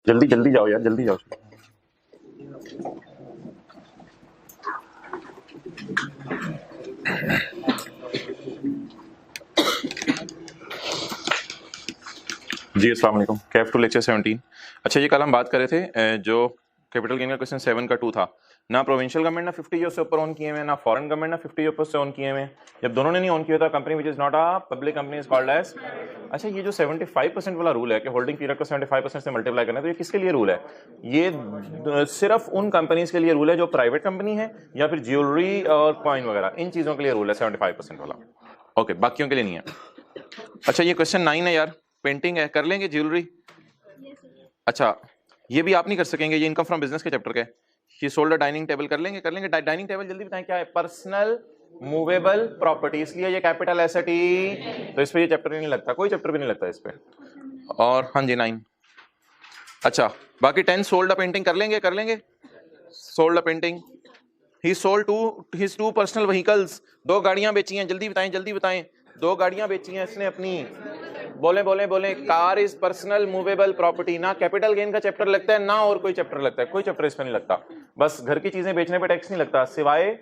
जल्दी जल्दी जाओ यार, जल्दी जाओ। जी अस्सलाम वालेकुम। CAF two lecture 17। अच्छा, ये कल हम बात कर रहे थे जो कैपिटल गेन का क्वेश्चन 7 का 2 था ना। प्रोविंशियल गवर्नमेंट ने 50 ईयर से ऊपर ऑन किए हुए, ना फॉरेन गवर्नमेंट ने 50 ईयर से ऑन किए हुए। जब दोनों ने नहीं ऑन किया था, company which is not a public company is called as. अच्छा, ये जो 75% वाला रूल है कि होल्डिंग पीरियड को 75% से मल्टीप्लाई करना है, तो ये किसके लिए रूल है? ये सिर्फ उन कंपनीज के लिए रूल है जो प्राइवेट कंपनी है या फिर ज्वेलरी और कॉइन वगैरह, इन चीजों के लिए रूल है 75% वाला। ओके, बाकियों के लिए नहीं है। अच्छा, ये क्वेश्चन 9 है यार, पेंटिंग है, कर लेंगे ज्वेलरी? अच्छा, ये भी आप नहीं कर सकेंगे, ये इनकम फ्रॉम बिजनेस के चैप्टर के। ये सोल्ड डाइनिंग टेबल कर लेंगे, कर लेंगे। डाइनिंग टेबल जल्दी बताएं क्या है? पर्सनल मूवेबल प्रॉपर्टी, इसलिए ये कैपिटल एसेट ही, तो इस पे ये चैप्टर नहीं लगता, कोई चैप्टर भी नहीं लगता इस पे। और हाँ जी 9। अच्छा, बाकी 10 सोल्ड पेंटिंग कर लेंगे, कर लेंगे। Sold painting, he sold his two personal vehicles, 2 गाड़ियां बेची हैं, जल्दी बताएं, जल्दी बताएं। 2 गाड़ियां बेची हैं इसने अपनी। बोले बोले बोले। Car is personal movable property, ना कैपिटल गेन का चैप्टर लगता है, ना और कोई चैप्टर लगता है, कोई चैप्टर इसमें नहीं लगता। बस घर की चीजें बेचने पे टैक्स नहीं लगता, सिवाय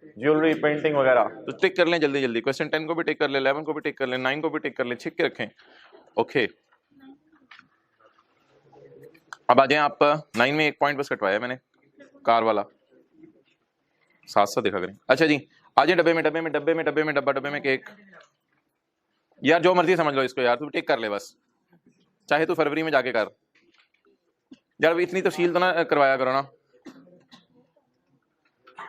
ज्वेलरी पेंटिंग वगैरह। तो टिक कर लें जल्दी जल्दी। क्वेश्चन 10 को भी टिक कर ले, 11 को भी टिक कर ले, 9 को भी टिक कर ले, छिक के रखें। ओके, अब आ जाए आप। 9 में एक पॉइंट बस कटवाया मैंने, कार वाला, साथ साथ देखा करें। अच्छा जी, आ जाए डब्बे में, डब्बे में, डब्बे में, डब्बे में, डब्बा, डब्बे में केक। यार जो मर्जी समझ लो इसको यार, तू टिक कर ले बस, चाहे तू फरवरी में जाके कर यार, इतनी तफसील तो ना करवाया करो ना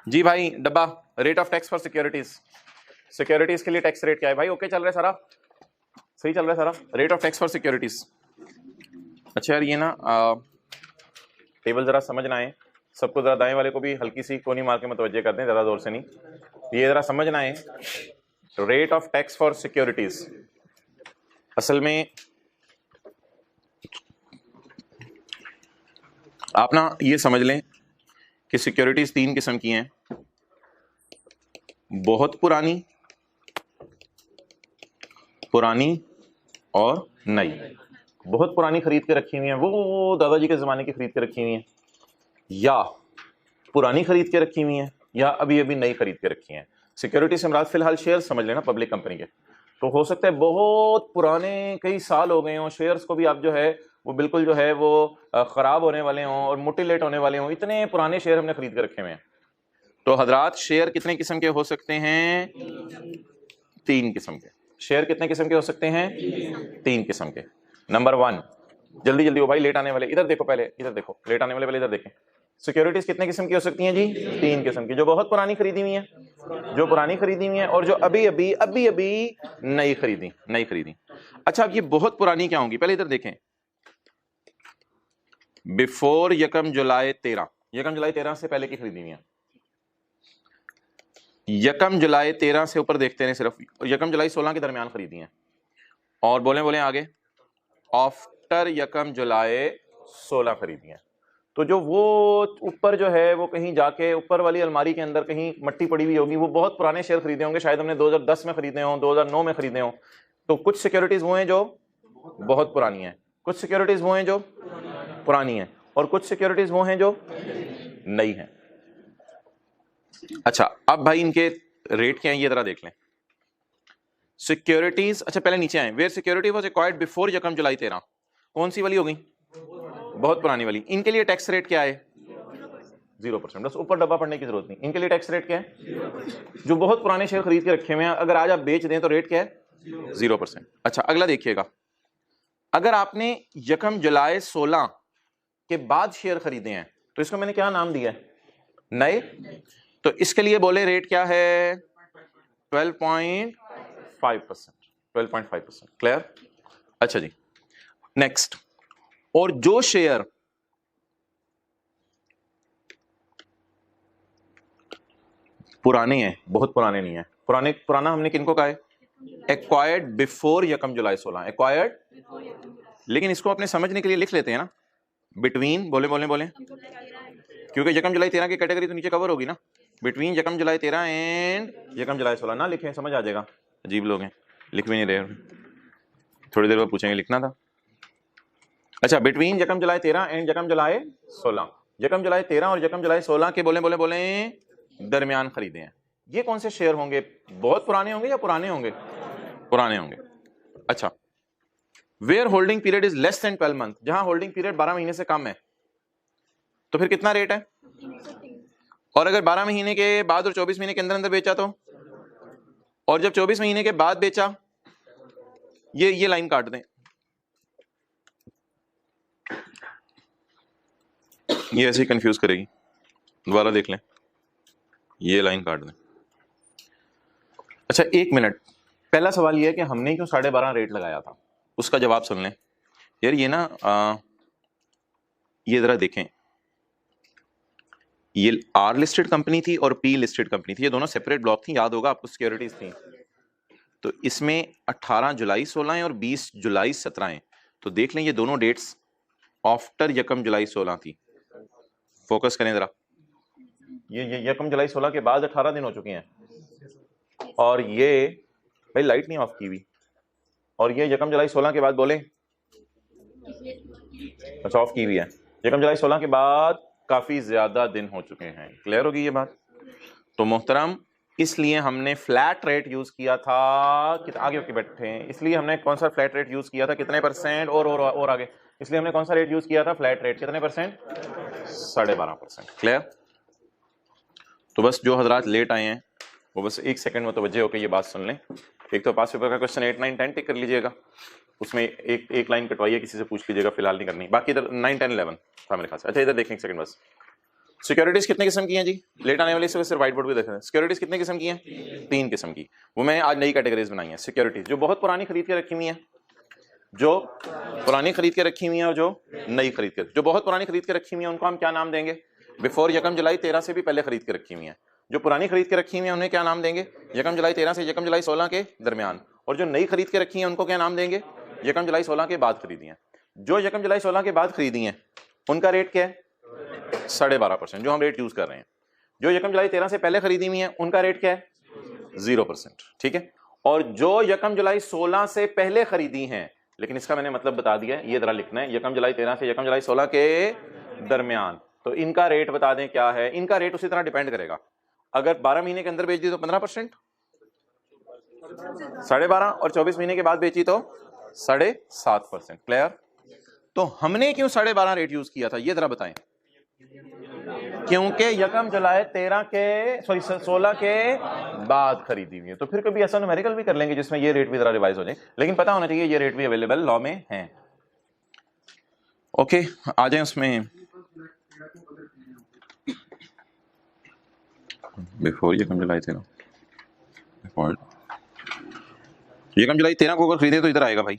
जी भाई। डब्बा, rate of tax for securities, securities के लिए टैक्स रेट क्या है भाई? ओके चल रहा है सारा, सही चल रहा है सारा। Rate of tax for securities. अच्छा यार, ये ना टेबल जरा समझना है सबको, जरा दाएं वाले को भी हल्की सी कोनी मार के मुतवज्जे कर दें, ज्यादा जोर से नहीं। ये जरा समझना है, rate of tax for securities असल में आप ना ये समझ लें कि सिक्योरिटीज 3 किस्म की हैं, बहुत पुरानी, पुरानी और नई। बहुत पुरानी खरीद के रखी हुई है, वो दादाजी के जमाने की खरीद के रखी हुई है, या पुरानी खरीद के रखी हुई है, या अभी अभी नई खरीद के रखी है। सिक्योरिटी से मुराद फिलहाल शेयर समझ लेना पब्लिक कंपनी के। तो हो सकता है बहुत पुराने, कई साल हो गए हों शेयर्स को भी, आप जो है वो बिल्कुल जो है वो खराब होने वाले हों और मुटिलेट होने वाले हों, इतने पुराने शेयर हमने खरीद के रखे हुए हैं। तो हजरात, शेयर कितने किस्म के हो सकते हैं? 3 किस्म के। शेयर कितने किस्म के हो सकते हैं? 3 किस्म के। नंबर 1, जल्दी जल्दी हो भाई, लेट आने वाले इधर देखो, पहले इधर देखो, लेट आने वाले पहले इधर देखें। सिक्योरिटीज कितने किस्म की हो सकती हैं जी? 3 किस्म की। जो बहुत पुरानी खरीदी हुई है, जो पुरानी खरीदी हुई है, और जो अभी अभी अभी अभी नई खरीदी, नई खरीदी। अच्छा, अब ये बहुत पुरानी क्या होंगी? पहले इधर देखें, बिफोर 1 जुलाई 13, 1 जुलाई 13 से पहले की खरीदी हुई है। 1 जुलाई 13 से ऊपर देखते हैं सिर्फ, 1 जुलाई 16 के दरमियान खरीदी है। और बोले बोले आगे, आफ्टर 1 जुलाई 16 खरीदी है। तो जो वो ऊपर जो है वो कहीं जाके ऊपर वाली अलमारी के अंदर कहीं मट्टी पड़ी हुई होगी, वो बहुत पुराने शेयर खरीदे होंगे, शायद हमने 2010 में खरीदे हों, 2009 में खरीदे हों। तो कुछ सिक्योरिटीज वो हैं जो बहुत पुरानी हैं, कुछ सिक्योरिटीज वो हैं जो पुरानी हैं, और कुछ सिक्योरिटीज वो हैं जो नई हैं। अच्छा, अब भाई इनके रेट क्या है ये जरा देख लें। सिक्योरिटीज, अच्छा पहले नीचे आए, where security was acquired before 1 July 13, कौन सी वाली हो गई? बहुत पुरानी वाली। इनके लिए टैक्स रेट क्या है? 0%। बस ऊपर डब्बा पढ़ने की जरूरत नहीं। इनके लिए टैक्स रेट क्या है? जो बहुत पुराने शेयर खरीद के रखे हुए हैं, अगर आज आप बेच दें तो रेट क्या है? 0%। अच्छा, अगला देखिएगा, अगर आपने 1 जुलाई 16 के बाद शेयर खरीदे हैं, तो इसको मैंने क्या नाम दिया है? नए। तो इसके लिए बोले रेट क्या है? 12.5%। 12.5%। क्लियर? अच्छा जी, नेक्स्ट। और जो शेयर पुराने हैं, बहुत पुराने नहीं है, पुराने, पुराना हमने किनको कहा है? एक्वायर्ड बिफोर 1 जुलाई 16, एक्वायर्ड। लेकिन इसको अपने समझने के लिए लिख लेते हैं ना, बिटवीन, बोले बोले बोले, क्योंकि 1 जुलाई 13 की कैटेगरी तो नीचे कवर होगी ना। बिटवीन 1 जुलाई 13 एंड 1 जुलाई 16 ना लिखें, समझ आ जाएगा। अजीब लोग हैं, लिख भी नहीं रहे, थोड़ी देर बाद पूछेंगे लिखना था। अच्छा, बिटवीन यकम जुलाई 13 एंड यकम जुलाई 16, यकम जुलाई 13 और यकम जुलाई 16 के बोले बोले बोले दरमियान खरीदे हैं। ये कौन से शेयर होंगे? बहुत पुराने होंगे या पुराने होंगे? पुराने होंगे। अच्छा, where holding period is less than 12 month, जहां होल्डिंग पीरियड 12 महीने से कम है, तो फिर कितना रेट है? और अगर 12 महीने के बाद और 24 महीने के अंदर अंदर बेचा तो? और जब 24 महीने के बाद बेचा, ये लाइन काट दें, ये ऐसे ही कंफ्यूज करेगी, दोबारा देख लें, ये लाइन काट दें। अच्छा, एक मिनट, पहला सवाल ये है कि हमने क्यों 12.5 रेट लगाया था, उसका जवाब सुन लें। यार ये ना ये जरा देखें, ये आर लिस्टेड कंपनी थी और पी लिस्टेड कंपनी थी, ये दोनों सेपरेट ब्लॉक थी, याद होगा आपको, सिक्योरिटीज थी। तो इसमें 18 जुलाई 16 है और 20 जुलाई 17 है, तो देख लें ये दोनों डेट्स आफ्टर यकम जुलाई 16 थी। फोकस करें जरा, ये यकम जुलाई 16 के बाद 18 दिन हो चुके हैं, और ये भाई लाइट नहीं ऑफ की हुई, और ये यकम जुलाई 16 के बाद बोले, अच्छा ऑफ की हुई है, यकम जुलाई 16 के बाद काफी ज्यादा दिन हो चुके हैं। क्लियर होगी ये बात? तो मोहतरम, इसलिए हमने फ्लैट रेट यूज किया था, आगे होके बैठे हैं, इसलिए हमने कौन सा फ्लैट रेट यूज किया था, कितने परसेंट, और आगे, इसलिए हमने कौन सा रेट यूज किया था, फ्लैट रेट, कितने परसेंट? 12.5%। क्लियर? तो बस जो हजरात लेट आए हैं वो बस एक सेकंड में तवज्जो होकर ये बात सुन लें। एक तो पास पेपर का क्वेश्चन 8, 9, 10 टिक कर लीजिएगा, उसमें एक लाइन कटवाइए, किसी से पूछ लीजिएगा, फिलहाल नहीं करनी, बाकी इधर 9, 10, 11 था मेरे ख्याल से। अच्छा इधर देखें एक सेकंड बस, सिक्योरिटीज कितने किस्म की हैं जी? लेट आने वाली सिर्फ व्हाइट बोर्ड पे देख रहे हैं। सिक्योरिटीज कितने किस्म की हैं? 3 किस्म की, वो मैं आज नई कैटेगरीज बनाई हैं। सिक्योरिटीज जो बहुत पुरानी खरीद के रखी हुई है, जो पुरानी खरीद के रखी हुई है, और जो नई खरीद के, जो बहुत पुरानी खरीद के रखी हुई है उनको हम क्या नाम देंगे? बिफोर यकम जुलाई 13 से भी पहले खरीद के रखी हुई है। जो पुरानी खरीद के रखी हुई है उन्हें क्या नाम देंगे? यकम जुलाई 13 से यकम जुलाई 16 के दरमियान। और जो नई खरीद के रखी है उनको क्या नाम देंगे? यकम जुलाई 16 के बाद खरीदी है। जो यकम जुलाई 16 के बाद खरीदी है उनका रेट क्या है? 12.5%, जो हम रेट यूज कर रहे हैं। जो यकम जुलाई 13 से पहले खरीदी हुई है उनका रेट क्या है? 0%। ठीक है। और जो यकम जुलाई 16 से पहले खरीदी हैं, लेकिन इसका मैंने मतलब बता दिया है, ये जरा लिखना है, यकम जुलाई 13 से यकम जुलाई 16 के दरमियान, तो इनका रेट बता दें क्या है। इनका रेट उसी तरह डिपेंड करेगा, अगर 12 महीने के अंदर बेच दी तो 15%, 12.5, और 24 महीने के बाद बेची तो 7.5%। क्लियर? तो हमने क्यों 12.5 रेट यूज किया था ये जरा बताएं। क्योंकि यकम जुलाई 13 के 16 के बाद खरीदी हुई है। तो फिर कभी ऐसा न्यूमेरिकल भी कर लेंगे जिसमें ये रेट भी जरा रिवाइज हो जाए, लेकिन पता होना चाहिए ये रेट भी अवेलेबल लॉ में है। ओके, आ जाए उसमें। बिफोर यकम जुलाई 13, यकम जुलाई 13 को अगर खरीदे तो इधर आएगा भाई,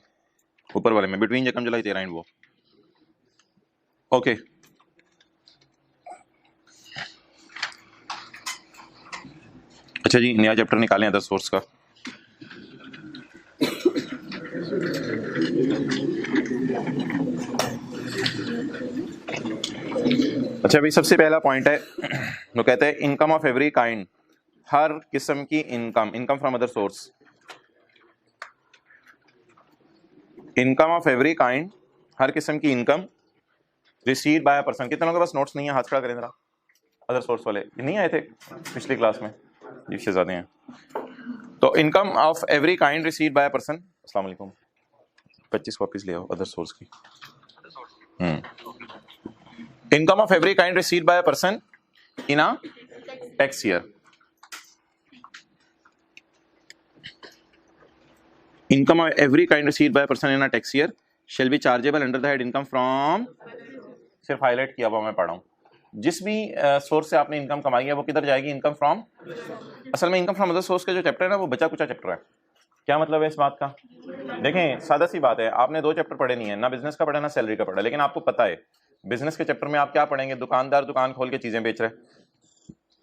ऊपर वाले में, बिटवीन यकम जुलाई 13 एंड वो। ओके, अच्छा जी, नया चैप्टर निकालें अदर सोर्स का। अच्छा भाई, सबसे पहला पॉइंट है, वो कहते हैं इनकम ऑफ एवरी काइंड, हर किस्म की income, income from other source, income of every kind, हर किस्म की income received by a person. कितने लोगों के पास नोट्स नहीं है? हाथ खड़ा करें जरा। अदर सोर्स वाले नहीं आए थे पिछली क्लास में, जी शहजादे हैं। तो income of every kind received by a person, अस्सलाम वालेकुम, 25 कॉपीज ले आओ अदर सोर्स की। Income of every kind received by a person in a tax year, income of every kind received by a person in a tax year shall be chargeable under the head income from, सिर्फ highlight किया हुआ मैं पढ़ा हूं, जिस भी source से आपने इनकम कमाई है वो किधर जाएगी? Income from. असल में इनकम फ्रॉम अदर सोर्स का जो चैप्टर है ना वो बचा कुचा चैप्टर है। क्या मतलब है इस बात का? देखें, सादा सी बात है, आपने 2 चैप्टर पढ़े नहीं है, ना बिजनेस का पढ़ा ना सैलरी का पढ़ा, लेकिन आपको पता है बिजनेस के चैप्टर में आप क्या पढ़ेंगे? दुकानदार दुकान खोल के चीजें बेच रहे हैं।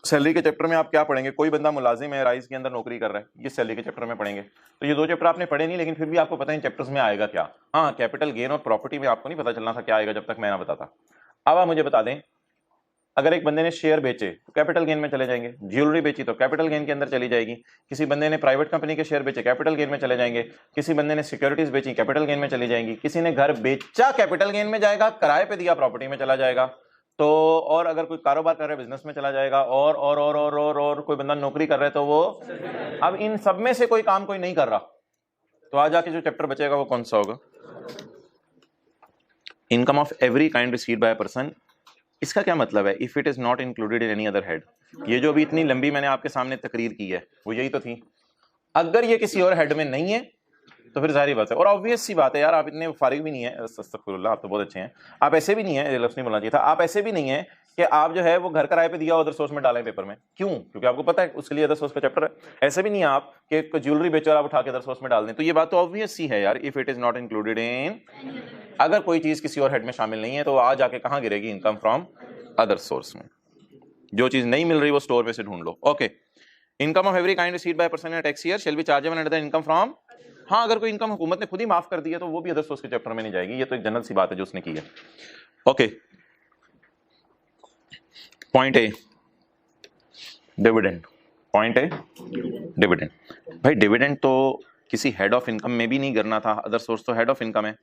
सैलरी के चैप्टर में आप क्या पढ़ेंगे? कोई बंदा मुलाजिम है, राइस के अंदर नौकरी कर रहा है, ये सैलरी के चैप्टर में पढ़ेंगे। तो ये 2 चैप्टर आपने पढ़े नहीं, लेकिन फिर भी आपको पता है इन चैप्टर्स में आएगा क्या। हाँ, कैपिटल गेन और प्रॉपर्टी में आपको नहीं पता चलना था क्या आएगा जब तक मैं ना बताता। अब आप मुझे बता दें अगर एक बंदे ने शेयर बेचे तो कैपिटल गेन में चले जाएंगे, ज्वेलरी बेची तो कैपिटल गेन के अंदर चली जाएगी, किसी बंदे ने प्राइवेट कंपनी के शेयर बेचे कैपिटल गेन में चले जाएंगे, किसी बंदे ने सिक्योरिटीज बेची कैपिटल गेन में चली जाएंगी, किसी ने घर बेचा कैपिटल गेन में जाएगा, किराए पे दिया प्रॉपर्टी में चला जाएगा। तो और अगर कोई कारोबार कर रहा है बिजनेस में चला जाएगा, और कोई बंदा नौकरी कर रहा है तो वो, अब इन सब में से कोई काम कोई नहीं कर रहा तो आज आके जो चैप्टर बचेगा वो कौन सा होगा? Income of every kind received by a person. इसका क्या मतलब है? If it is not included in any other head. ये जो भी इतनी लंबी मैंने आपके सामने तकरीर की है वो यही तो थी। अगर ये किसी और हेड में नहीं है तो फिर जाहिर बात है, और ऑब्वियस सी बात है यार, आप इतने फारिग भी नहीं है, अस्तगफिरुल्लाह, आप तो बहुत अच्छे हैं, आप ऐसे भी नहीं है, लफ्ज़ नहीं बोलना चाहिए था, आप ऐसे भी नहीं है कि आप जो है वो घर किराए पे दिया अदर सोर्स में डालें पेपर में। क्यों? क्योंकि आपको पता है उसके लिए अदर सोर्स का चैप्टर है। ऐसे भी नहीं है आप कि ज्वेलरी बेचो और आप उठा के अदर सोर्स में डाल दें। तो ये बात तो ऑब्वियस सी है यार, if it is not included in, अगर कोई चीज किसी और हेड में शामिल नहीं है तो आ जाके कहां गिरेगी? इनकम फ्रॉम अदर सोर्स में। जो चीज नहीं मिल रही वो स्टोर में से ढूंढ लो। Okay, income of every kind received by person in tax year shall be chargeable under the income from. हाँ, अगर कोई इनकम हुकूमत ने खुद ही माफ कर दी है तो वो भी अदर सोर्स के चैप्टर में नहीं जाएगी। ये तो एक जनरल सी बात है जो उसने की है। Okay, point A, dividend. Point A, dividend. भाई डिविडेंड तो किसी हेड ऑफ इनकम में भी नहीं करना था, अदर सोर्स तो हेड ऑफ इनकम है।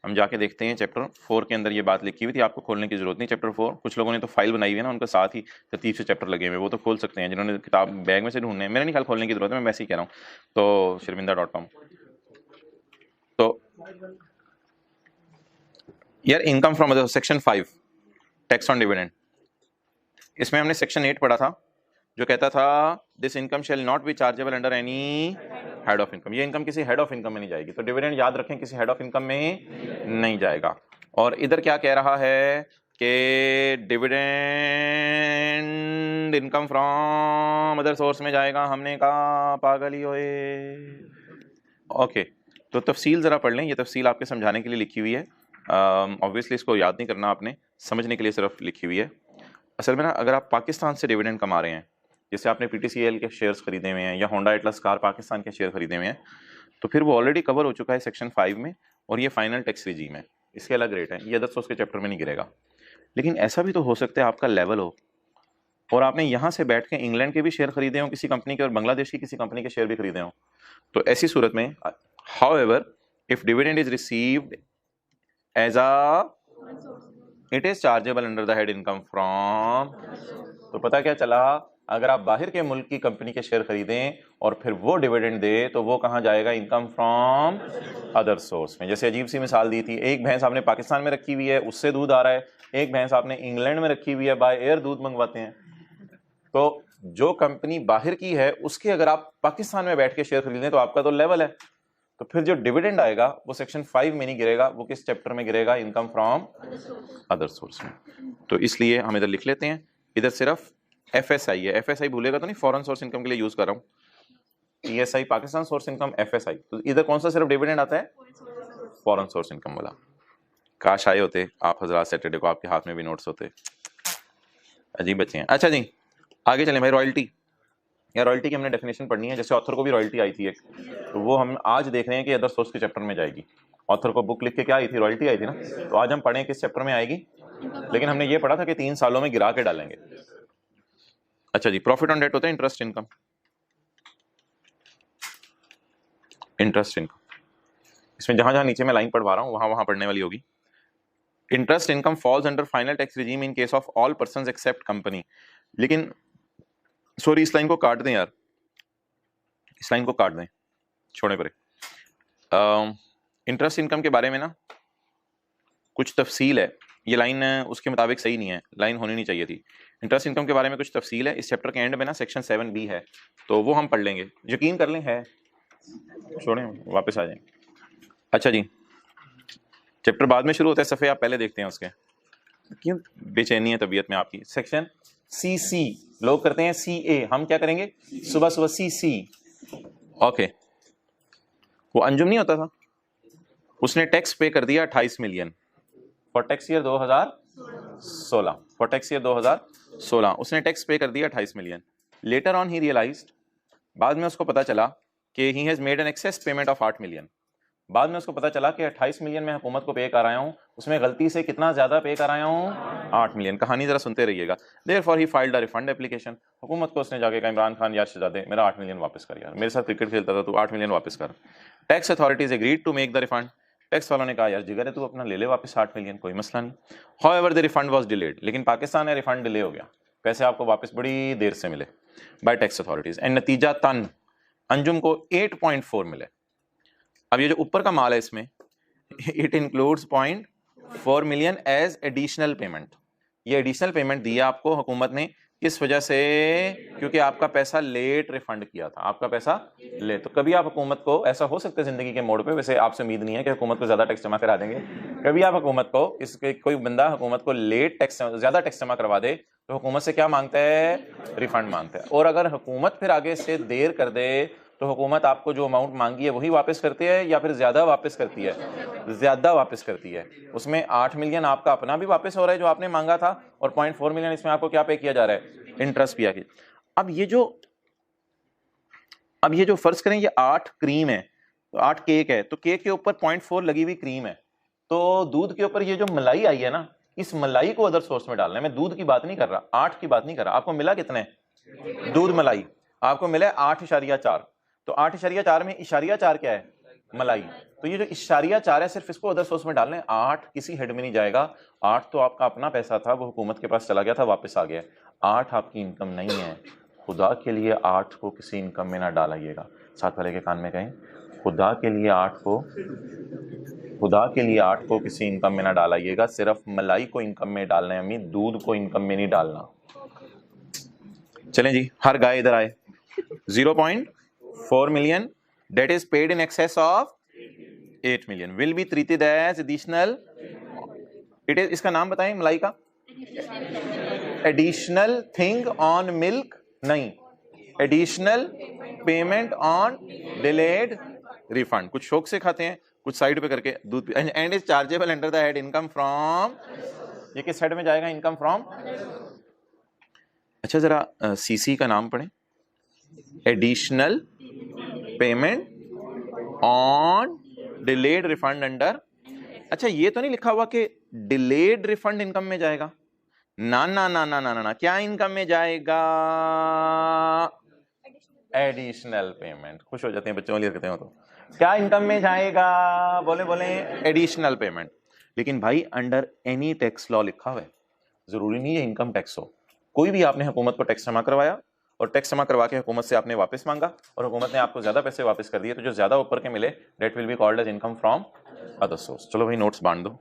हम जाके देखते हैं चैप्टर 4 के अंदर ये बात लिखी हुई थी, आपको खोलने की जरूरत नहीं। चैप्टर 4 कुछ लोगों ने तो फाइल बनाई हुई है ना, उनके साथ ही तरतीब से चैप्टर लगे हुए, वो तो खोल सकते हैं जिन्होंने किताब बैग में से ढूंढने। मेरा नहीं ख्याल खोलने की जरूरत है, मैं वैसे ही कह रहा हूँ। तो shirminda.com, तो यार income from section 5 tax on dividend, इसमें हमने सेक्शन 8 पढ़ा था जो कहता था this income shall not be chargeable under any head of income. ये इनकम किसी हेड ऑफ इनकम में नहीं जाएगी। तो डिविडेंड याद रखें किसी हेड ऑफ इनकम में नहीं जाएगा। और इधर क्या कह रहा है कि dividend income from other source में जाएगा। हमने कहा पागल ही होए। ओके, तो तफसील जरा पढ़ लें, ये तफसील आपके समझाने के लिए लिखी हुई है। ऑब्वियसली इसको याद नहीं करना आपने, समझने के लिए सिर्फ लिखी हुई है। असल में ना, अगर आप पाकिस्तान से डिविडेंड कमा रहे हैं, जैसे आपने PTCL के शेयर्स खरीदे हुए हैं या होंडा एटलस कार पाकिस्तान के शेयर खरीदे हुए हैं, तो फिर वो ऑलरेडी कवर हो चुका है सेक्शन 5 में, और ये फाइनल टैक्स रिजीम है, इसके अलग रेट है, ये अदर सोर्स के चैप्टर में नहीं गिरेगा। लेकिन ऐसा भी तो हो सकता है आपका लेवल हो और आपने यहाँ से बैठ के इंग्लैंड के भी शेयर खरीदे हों किसी कंपनी के और बांग्लादेश की किसी कंपनी के शेयर भी खरीदे हों। तो ऐसी सूरत में however if dividend is received as a it is chargeable under the head income from. तो पता क्या चला, अगर आप बाहर के मुल्क की कंपनी के शेयर खरीदें और फिर वो डिविडेंड दे तो वो कहाँ जाएगा? इनकम फ्रॉम अदर सोर्स में। जैसे अजीब सी मिसाल दी थी, एक भैंस आपने पाकिस्तान में रखी हुई है, उससे दूध आ रहा है, एक भैंस आपने इंग्लैंड में रखी हुई है, बाय एयर दूध मंगवाते हैं। तो जो कंपनी बाहर की है उसके अगर आप पाकिस्तान में बैठ के शेयर खरीदें तो आपका तो लेवल है, तो फिर जो डिविडेंड आएगा वो सेक्शन 5 में नहीं गिरेगा, वो किस चैप्टर में गिरेगा? इनकम फ्रॉम अदर सोर्स में। तो इसलिए हम इधर लिख लेते हैं, इधर सिर्फ FSI है, FSI भूलेगा तो नहीं, फॉरेन सोर्स इनकम के लिए यूज कर रहा हूँ, PSI Pakistan source income, FSI। तो इधर कौन सा सिर्फ डिविडेंड आता है? फॉरेन सोर्स इनकम वाला। काश आए होते आप हजरात सैटरडे को, आपके हाथ में भी नोट्स होते। अजीब बच्चे हैं। अच्छा जी, आगे चलें भाई। रॉयल्टी, या रॉयल्टी की हमने डेफिनेशन पढ़नी है, जैसे ऑथर को भी रॉयल्टी आई थी एक, तो वो हम आज देख रहे हैं कि अदर सोर्स के चैप्टर में जाएगी। ऑथर को बुक लिख के क्या आई थी? रॉयल्टी आई थी ना। तो आज हम पढ़ें किस चैप्टर में आएगी, लेकिन हमने ये पढ़ा था कि 3 सालों में गिरा के डालेंगे। अच्छा जी, प्रॉफिट ऑन डेट होता है इंटरेस्ट इनकम। इंटरेस्ट इनकम इसमें जहां जहां नीचे मैं लाइन पढ़वा रहा हूं वहां वहां पढ़ने वाली होगी। Interest income falls under final tax regime in case of all persons except company. लेकिन सॉरी, इस लाइन को काट दें यार, इस लाइन को काट दें, छोड़े परे। इंटरेस्ट इनकम के बारे में ना कुछ तफसील है, ये लाइन उसके मुताबिक सही नहीं है, लाइन होनी नहीं चाहिए थी। इंटरेस्ट इनकम के बारे में कुछ तफसील है, इस चैप्टर के एंड में ना सेक्शन 7B है, तो वो हम पढ़ लेंगे, यकीन कर लें है, छोड़ें वापस आ जाएं। अच्छा जी, चैप्टर बाद में शुरू होता है, सफ़े आप पहले देखते हैं उसके। क्यों बेचैनी है तबीयत में आपकी? सेक्शन CC, लोग करते हैं CA, हम क्या करेंगे? सुबह सुबह CC। ओके, वो अंजुम नहीं होता था, उसने टैक्स पे कर दिया 28 million for tax year 2016, for tax year 2016 उसने टैक्स पे कर दिया 28 million. Later on he realized, बाद में उसको पता चला कि he has made an excess payment of 8 million. बाद में उसको पता चला कि 28 मिलियन में हुकूमत को पे कर आया हूँ, उसमें गलती से कितना ज्यादा पे कर आया हूँ? 8 मिलियन। कहानी जरा सुनते रहिएगा। Therefore he filed a refund application. हुकूमत को उसने जाके कहा इमरान खान यार शहजादे मेरा 8 मिलियन वापस कर, यार मेरे साथ क्रिकेट खेलता था तू 8 मिलियन वापस कर। Tax authorities agreed to make the refund. Tax वालों ने कहा यार जिगर है तू अपना ले ले वापस 8 मिलियन, कोई मसला नहीं। However the refund was delayed. लेकिन पाकिस्तान में रिफंड डिले हो गया, पैसे आपको वापस बड़ी देर से मिले बाय टैक्स अथॉरिटीज एंड नतीजा तन अंजुम को 8.4 मिले। अब ये जो ऊपर का माल है इसमें it includes 0.4 million as additional payment. ये एडिशनल पेमेंट दिया आपको हुकूमत ने इस वजह से क्योंकि आपका पैसा लेट रिफंड किया था, आपका पैसा लेट। तो कभी आप हुकूमत को, ऐसा हो सकता है जिंदगी के मोड़ पे, वैसे आपसे उम्मीद नहीं है कि हुकूमत को ज्यादा टैक्स जमा करा देंगे, कभी आप हुकूमत को इसके कोई बंदा हुकूमत को लेट टैक्स ज्यादा टैक्स जमा करवा दे तो हुकूमत से क्या मांगता है? रिफंड मांगता है। और अगर हुकूमत फिर आगे से देर कर दे तो हुकूमत आपको जो अमाउंट मांगी है वही वापस करती है या फिर ज्यादा वापस करती है? ज्यादा वापस करती है। उसमें 8 मिलियन आपका अपना भी वापस हो रहा है जो आपने मांगा था, और 0.4 मिलियन इसमें आपको क्या पे किया जा रहा है? इंटरेस्ट किया गया। अब ये जो फर्ज करें ये 8 क्रीम है, तो 8 केक है, तो केक के ऊपर 0.4 लगी हुई क्रीम है, तो दूध के ऊपर ये जो मलाई आई है ना, इस मलाई को अदर सोर्स में डालना है। मैं दूध की बात नहीं कर रहा, 8 की बात नहीं कर रहा। आपको मिला कितने दूध मलाई? आपको मिला 8.4। तो 8.4 में इशारिया 4 क्या है? मलाई। तो ये जो इशारिया 4 है सिर्फ इसको अदर सोर्स में डालना है। 8 किसी हेड में नहीं जाएगा। 8 तो आपका अपना पैसा था, वो हुकूमत के पास चला गया था, वापस आ गया। 8 आपकी इनकम नहीं है। खुदा के लिए 8 को किसी इनकम में ना डालिएगा। साथ वाले के कान में कहें खुदा के लिए 8 को किसी इनकम में ना डालिएगा। सिर्फ मलाई को इनकम में डालना है अम्मी, दूध को इनकम में नहीं डालना। चलें जी, हर गाय इधर आए। 0.4 million that is paid in excess of 8 million will be treated as additional. It is, इसका नाम बताएं मलाई का। additional thing on milk नहीं, additional payment on delayed refund। कुछ शौक से खाते हैं, कुछ साइड पे करके दूध and is chargeable under the head income from। ये किस हेड में जाएगा? Income from. अच्छा जरा सीसी का नाम पढ़ें। Additional payment on delayed refund under. अच्छा ये तो नहीं लिखा हुआ कि डिलेड रिफंड इनकम में जाएगा? ना ना ना ना ना ना, क्या इनकम में जाएगा? Additional payment. खुश हो जाते हैं बच्चों वाली कहते हो तो। क्या इनकम में जाएगा? बोले बोले एडिशनल पेमेंट। लेकिन भाई अंडर एनी टैक्स लॉ लिखा हुआ है, जरूरी नहीं है इनकम टैक्स हो। कोई भी आपने हुकूमत को टैक्स जमा करवाया और टैक्स जमा करवा के हुकूमत से आपने वापस मांगा और हुकूमत ने आपको ज्यादा पैसे वापस कर दिए, तो जो ज्यादा ऊपर के मिले that will be called as income from other source. चलो भाई नोट्स बांट दो,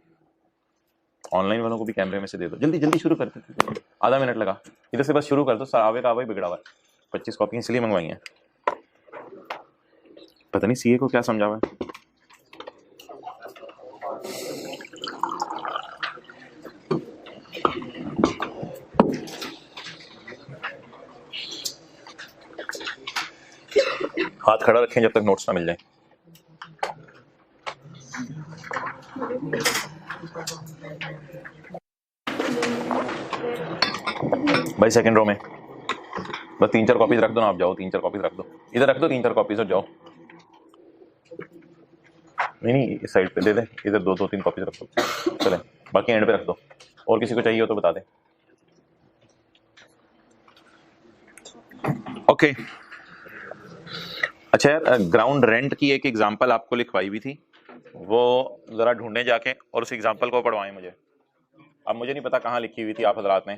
ऑनलाइन वालों को भी कैमरे में से दे दो। जल्दी जल्दी शुरू करते थे, आधा मिनट लगा। इधर से बस शुरू कर दो, आवे का आवा ही बिगड़ा हुआ है। 25 कॉपी इसलिए मंगवाई हैं, पता नहीं सीए को क्या समझा हुआ है। हाथ खड़ा रखें जब तक नोट्स ना मिल जाए। भाई सेकंड रो में बस 3-4 कॉपीज रख दो ना, आप जाओ 3-4 कॉपीज रख दो, इधर रख दो 3-4 कॉपीज और जाओ। नहीं इस साइड पे दे दे, इधर 2-3 कॉपीज रख दो, चले बाकी एंड पे रख दो। और किसी को चाहिए हो तो बता दे। ओके अच्छा यार, ग्राउंड रेंट की एक एग्जांपल आपको लिखवाई हुई थी, वो जरा ढूंढने जाके और उस एग्जांपल को पढ़वाएं मुझे। अब मुझे नहीं पता कहाँ लिखी हुई थी आप हजरात ने,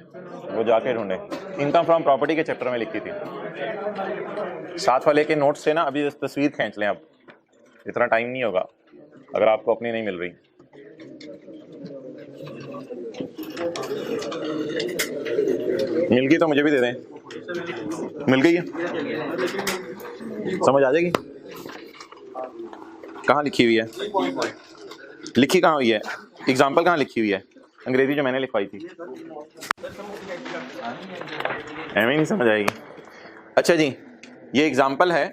वो जाके ढूंढे। इनकम फ्रॉम प्रॉपर्टी के चैप्टर में लिखी थी। साथ वाले के नोट्स से ना अभी तस्वीर खींच लें, अब इतना टाइम नहीं होगा अगर आपको अपनी नहीं मिल रही। मिल गई तो मुझे भी दे दें। मिल गई है, समझ आ जाएगी। कहाँ लिखी हुई है? लिखी कहाँ हुई है? एग्जाम्पल कहाँ लिखी हुई है? अंग्रेजी जो मैंने लिखवाई थी, एवं नहीं समझ आएगी। अच्छा जी, ये एग्जाम्पल है,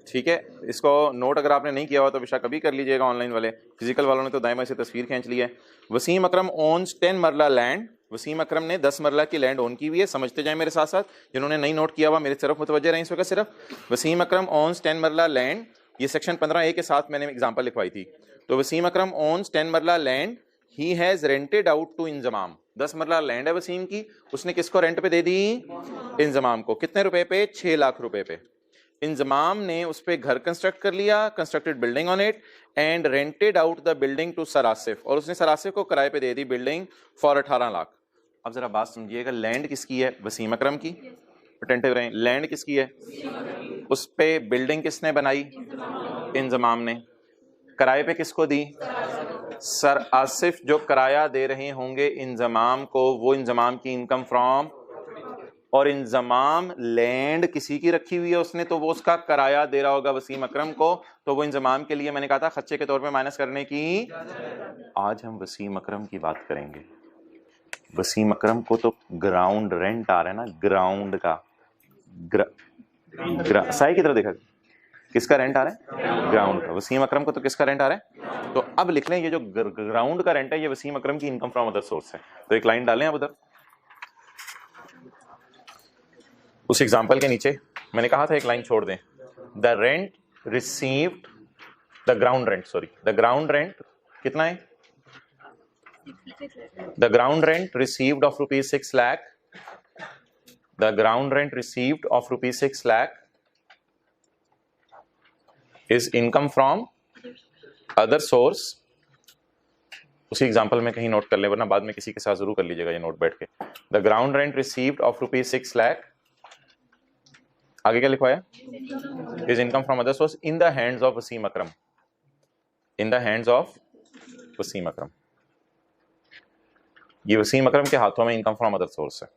ठीक है। इसको नोट अगर आपने नहीं किया हुआ तो बेशक कभी कर लीजिएगा। ऑनलाइन वाले, फिजिकल वालों ने तो दाएं बाएं से तस्वीर खींच ली है। वसीम अकरम ओन्स 10 मरला लैंड। वसीम अकरम ने 10 मरला की लैंड ओन की हुई है। समझते जाएं मेरे साथ साथ, जिन्होंने नहीं नोट किया हुआ मेरे तरफ मुतवज्जे रहें इस वक्त सिर्फ। वसीम अकरम ओन्स 10 मरला लैंड, ये सेक्शन 15A के साथ मैंने एग्जाम्पल लिखवाई थी। तो वसीम अकरम owns 10 marla land he has rented out to Inzamam, 10 marla land है वसीम की, उसने किसको रेंट पे दे दी? इंजमाम को। कितने रुपए पे? 6 लाख रुपए पे। इंजमाम ने उस पे घर कंस्ट्रक्ट कर लिया, constructed building on it and rented out the building to sir Asif, और उसने सर आसिफ को किराए पे दे दी बिल्डिंग फॉर 18 लाख। अब जरा बात समझिएगा, लैंड किसकी है? वसीम अकरम की। अटेंटिव रहें, लैंड किसकी है? उस पे बिल्डिंग किसने बनाई? इंजमाम ने। किराए पे किसको दी? सर आसिफ जो किराया दे रहे होंगे इंजमाम को, वो इंजमाम की इनकम फ्रॉम, और इंजमाम लैंड किसी की रखी हुई है उसने, तो वो उसका किराया दे रहा होगा वसीम अकरम को, तो वो इंजमाम के लिए मैंने कहा था खर्चे के तौर पे माइनस करने की। आज हम वसीम अकरम की बात करेंगे। वसीम अकरम को तो ग्राउंड रेंट आ रहा है ना, ग्राउंड का। साई की तरफ देखा, किसका रेंट आ रहा है? ग्राउंड का। वसीम अकरम को तो किसका रेंट आ रहा है? तो अब लिख लें, ये जो ग्राउंड का रेंट है ये वसीम अकरम की इनकम फ्रॉम अदर सोर्स है। तो एक लाइन डालें अब उधर, उस एग्जाम्पल के नीचे मैंने कहा था एक लाइन छोड़ दें। The rent received, the ground rent, sorry, the ground rent कितना है? The ground rent received of rupees 6 lakh, the ground rent received of rupees 6 lakh is income from other source. उसी एग्जाम्पल में कहीं नोट कर ले, वरना बाद में किसी के साथ जरूर कर लीजिएगा ये नोट बैठ के। The ground rent received of rupees 6 lakh, आगे क्या लिखवाया? Is income from other source in the hands of Wasim Akram, in the hands of Wasim Akram. ये वसीम अकरम के हाथों में इनकम फ्रॉम अदर सोर्स है।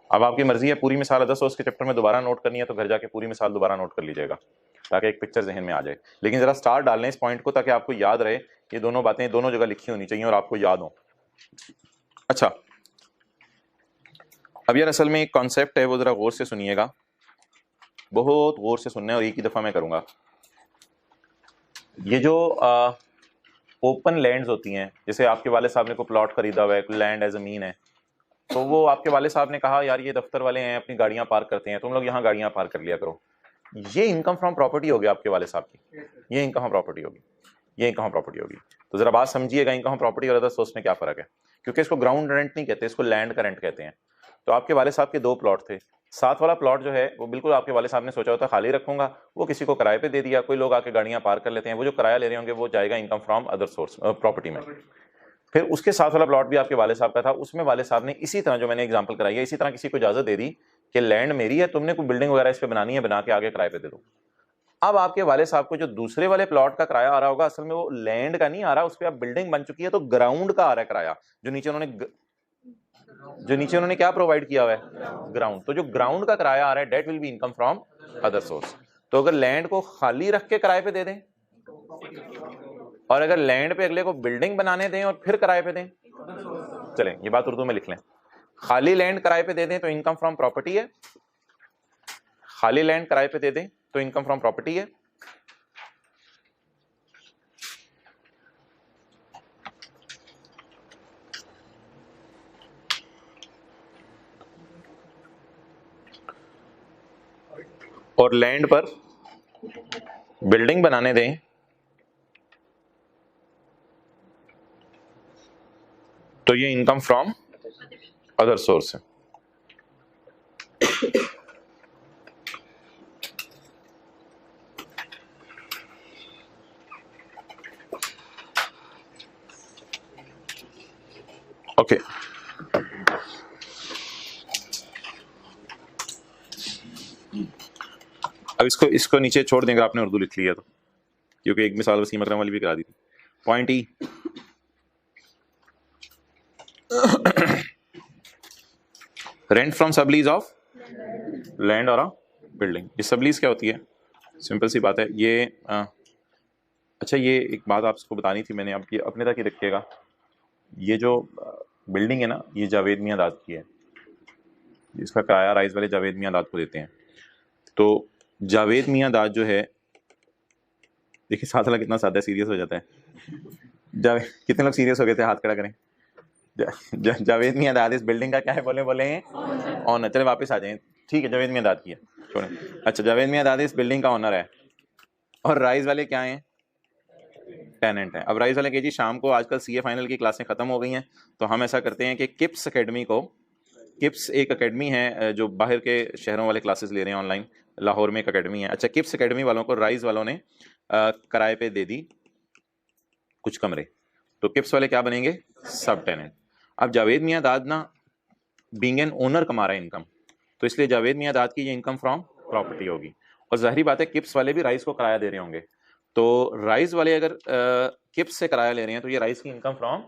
अब आपकी मर्जी है, पूरी मिसाल अदर सोर्स के चैप्टर में दोबारा नोट करनी है तो घर जाके पूरी मिसाल दोबारा नोट कर लीजिएगा ताकि एक पिक्चर जहन में आ जाए। लेकिन जरा स्टार डाल लें इस पॉइंट को ताकि आपको याद रहे, ये दोनों बातें दोनों जगह लिखी होनी चाहिए और आपको याद हो। अच्छा, अब यार असल में एक कॉन्सेप्ट है, वो जरा गौर से सुनिएगा, बहुत गौर से सुनना है और एक ही दफा मैं करूंगा। ये जो ओपन लैंड्स होती हैं, जैसे आपके वाले साहब ने को प्लॉट खरीदा हुआ है, लैंड है, जमीन है, तो वो आपके वाले साहब ने कहा यार ये दफ्तर वाले हैं अपनी गाड़ियां पार्क करते हैं, तुम लोग यहाँ गाड़ियां पार्क कर लिया करो। ये इनकम फ्रॉम प्रॉपर्टी होगी आपके वाले साहब की, ये इनकम प्रॉपर्टी होगी, ये इनकम प्रॉपर्टी होगी। तो जरा बात समझिएगा, इनकम प्रॉपर्टी और अदर सोर्स में क्या फर्क है, क्योंकि इसको ग्राउंड रेंट नहीं कहते, इसको लैंड का रेंट कहते हैं। तो आपके वाले साहब के 2 प्लॉट थे, साथ वाला प्लॉट जो है वो बिल्कुल आपके वाले साहब ने सोचा होता खाली रखूंगा, वो किसी को किराए पे दे दिया, कोई लोग आके गाड़ियां पार्क कर लेते हैं, वो जो किराया ले रहे होंगे वो जाएगा income from other source property में। फिर उसके साथ वाला प्लॉट भी आपके वाले साहब का था, उसमें वाले साहब ने इसी तरह जो मैंने एग्जांपल कराई है, इसी तरह किसी को इजाजत दे दी कि लैंड मेरी है, तुमने कोई बिल्डिंग वगैरह इस पे बनानी है, बना के आगे किराए पे दे दो। अब आपके वाले साहब को जो दूसरे वाले प्लॉट का किराया आ रहा होगा, असल में वो लैंड का नहीं आ रहा, उस पर अब बिल्डिंग बन चुकी है तो ग्राउंड का आ रहा है किराया, जो नीचे उन्होंने क्या प्रोवाइड किया हुआ है? ग्राउंड। तो जो ग्राउंड का किराया आ रहा है that will be income from other source. तो अगर लैंड को खाली रख के किराए पे दे दें, और अगर लैंड पे अगले को बिल्डिंग बनाने दें और फिर किराए पे दें, चलें ये बात उर्दू में लिख लें, खाली लैंड किराए पे दे दें तो इनकम फ्रॉम प्रॉपर्टी है, खाली लैंड किराए पे दे दें तो इनकम फ्रॉम प्रॉपर्टी है, और लैंड पर बिल्डिंग बनाने दें तो ये इनकम फ्रॉम अदर सोर्स है। ओके, अब इसको नीचे छोड़ देंगे, आपने उर्दू लिख लिया तो, क्योंकि एक मिसाल वसीम अकरम वाली भी करा दी थी। Point E, rent from sublease of land और बिल्डिंग। ये सबलीज क्या होती है? सिंपल सी बात है, ये अच्छा ये एक बात आपको बतानी थी मैंने, अब ये अपने तक ही रखिएगा। ये जो बिल्डिंग है ना, ये जावेद मियां दाद की है, इसका किराया राइज वाले जावेद मियां दाद को देते हैं। तो जावेद मियां दाद जो है, देखिए साथ वाला कितना सादा सीरियस हो जाता है। कितने लोग सीरियस हो गए थे? हाथ खड़ा करें। जावेद मियां दाद इस बिल्डिंग का क्या है? बोले हैं ऑनर। चले वापस आ जाएं, ठीक है, जावेद मियां दाद की है, छोड़ें। अच्छा, जावेद मियां दाद इस बिल्डिंग का ऑनर है, और राइज वाले क्या हैं? टेनेंट है। अब राइज वाले कहे जी शाम को आजकल सीए फाइनल की क्लासें खत्म हो गई हैं, तो हम ऐसा करते हैं कि किप्स एकेडमी को, किप्स एक एकेडमी है जो बाहर के शहरों वाले क्लासेस ले रहे हैं ऑनलाइन, लाहौर में एक एकेडमी है। अच्छा, किप्स एकेडमी वालों को राइज वालों ने किराए पे दे दी कुछ कमरे, तो किप्स वाले क्या बनेंगे? सब टेनेंट। अब जावेद मियां दाद ना बीइंग एन ओनर कमा रहा है इनकम, तो इसलिए जावेद मियां दाद की ये इनकम फ्रॉम प्रॉपर्टी होगी। और जाहिर बात है किप्स वाले भी राइस को किराया दे रहे होंगे, तो राइस वाले अगर किप्स से किराया ले रहे हैं तो ये राइस की इनकम फ्रॉम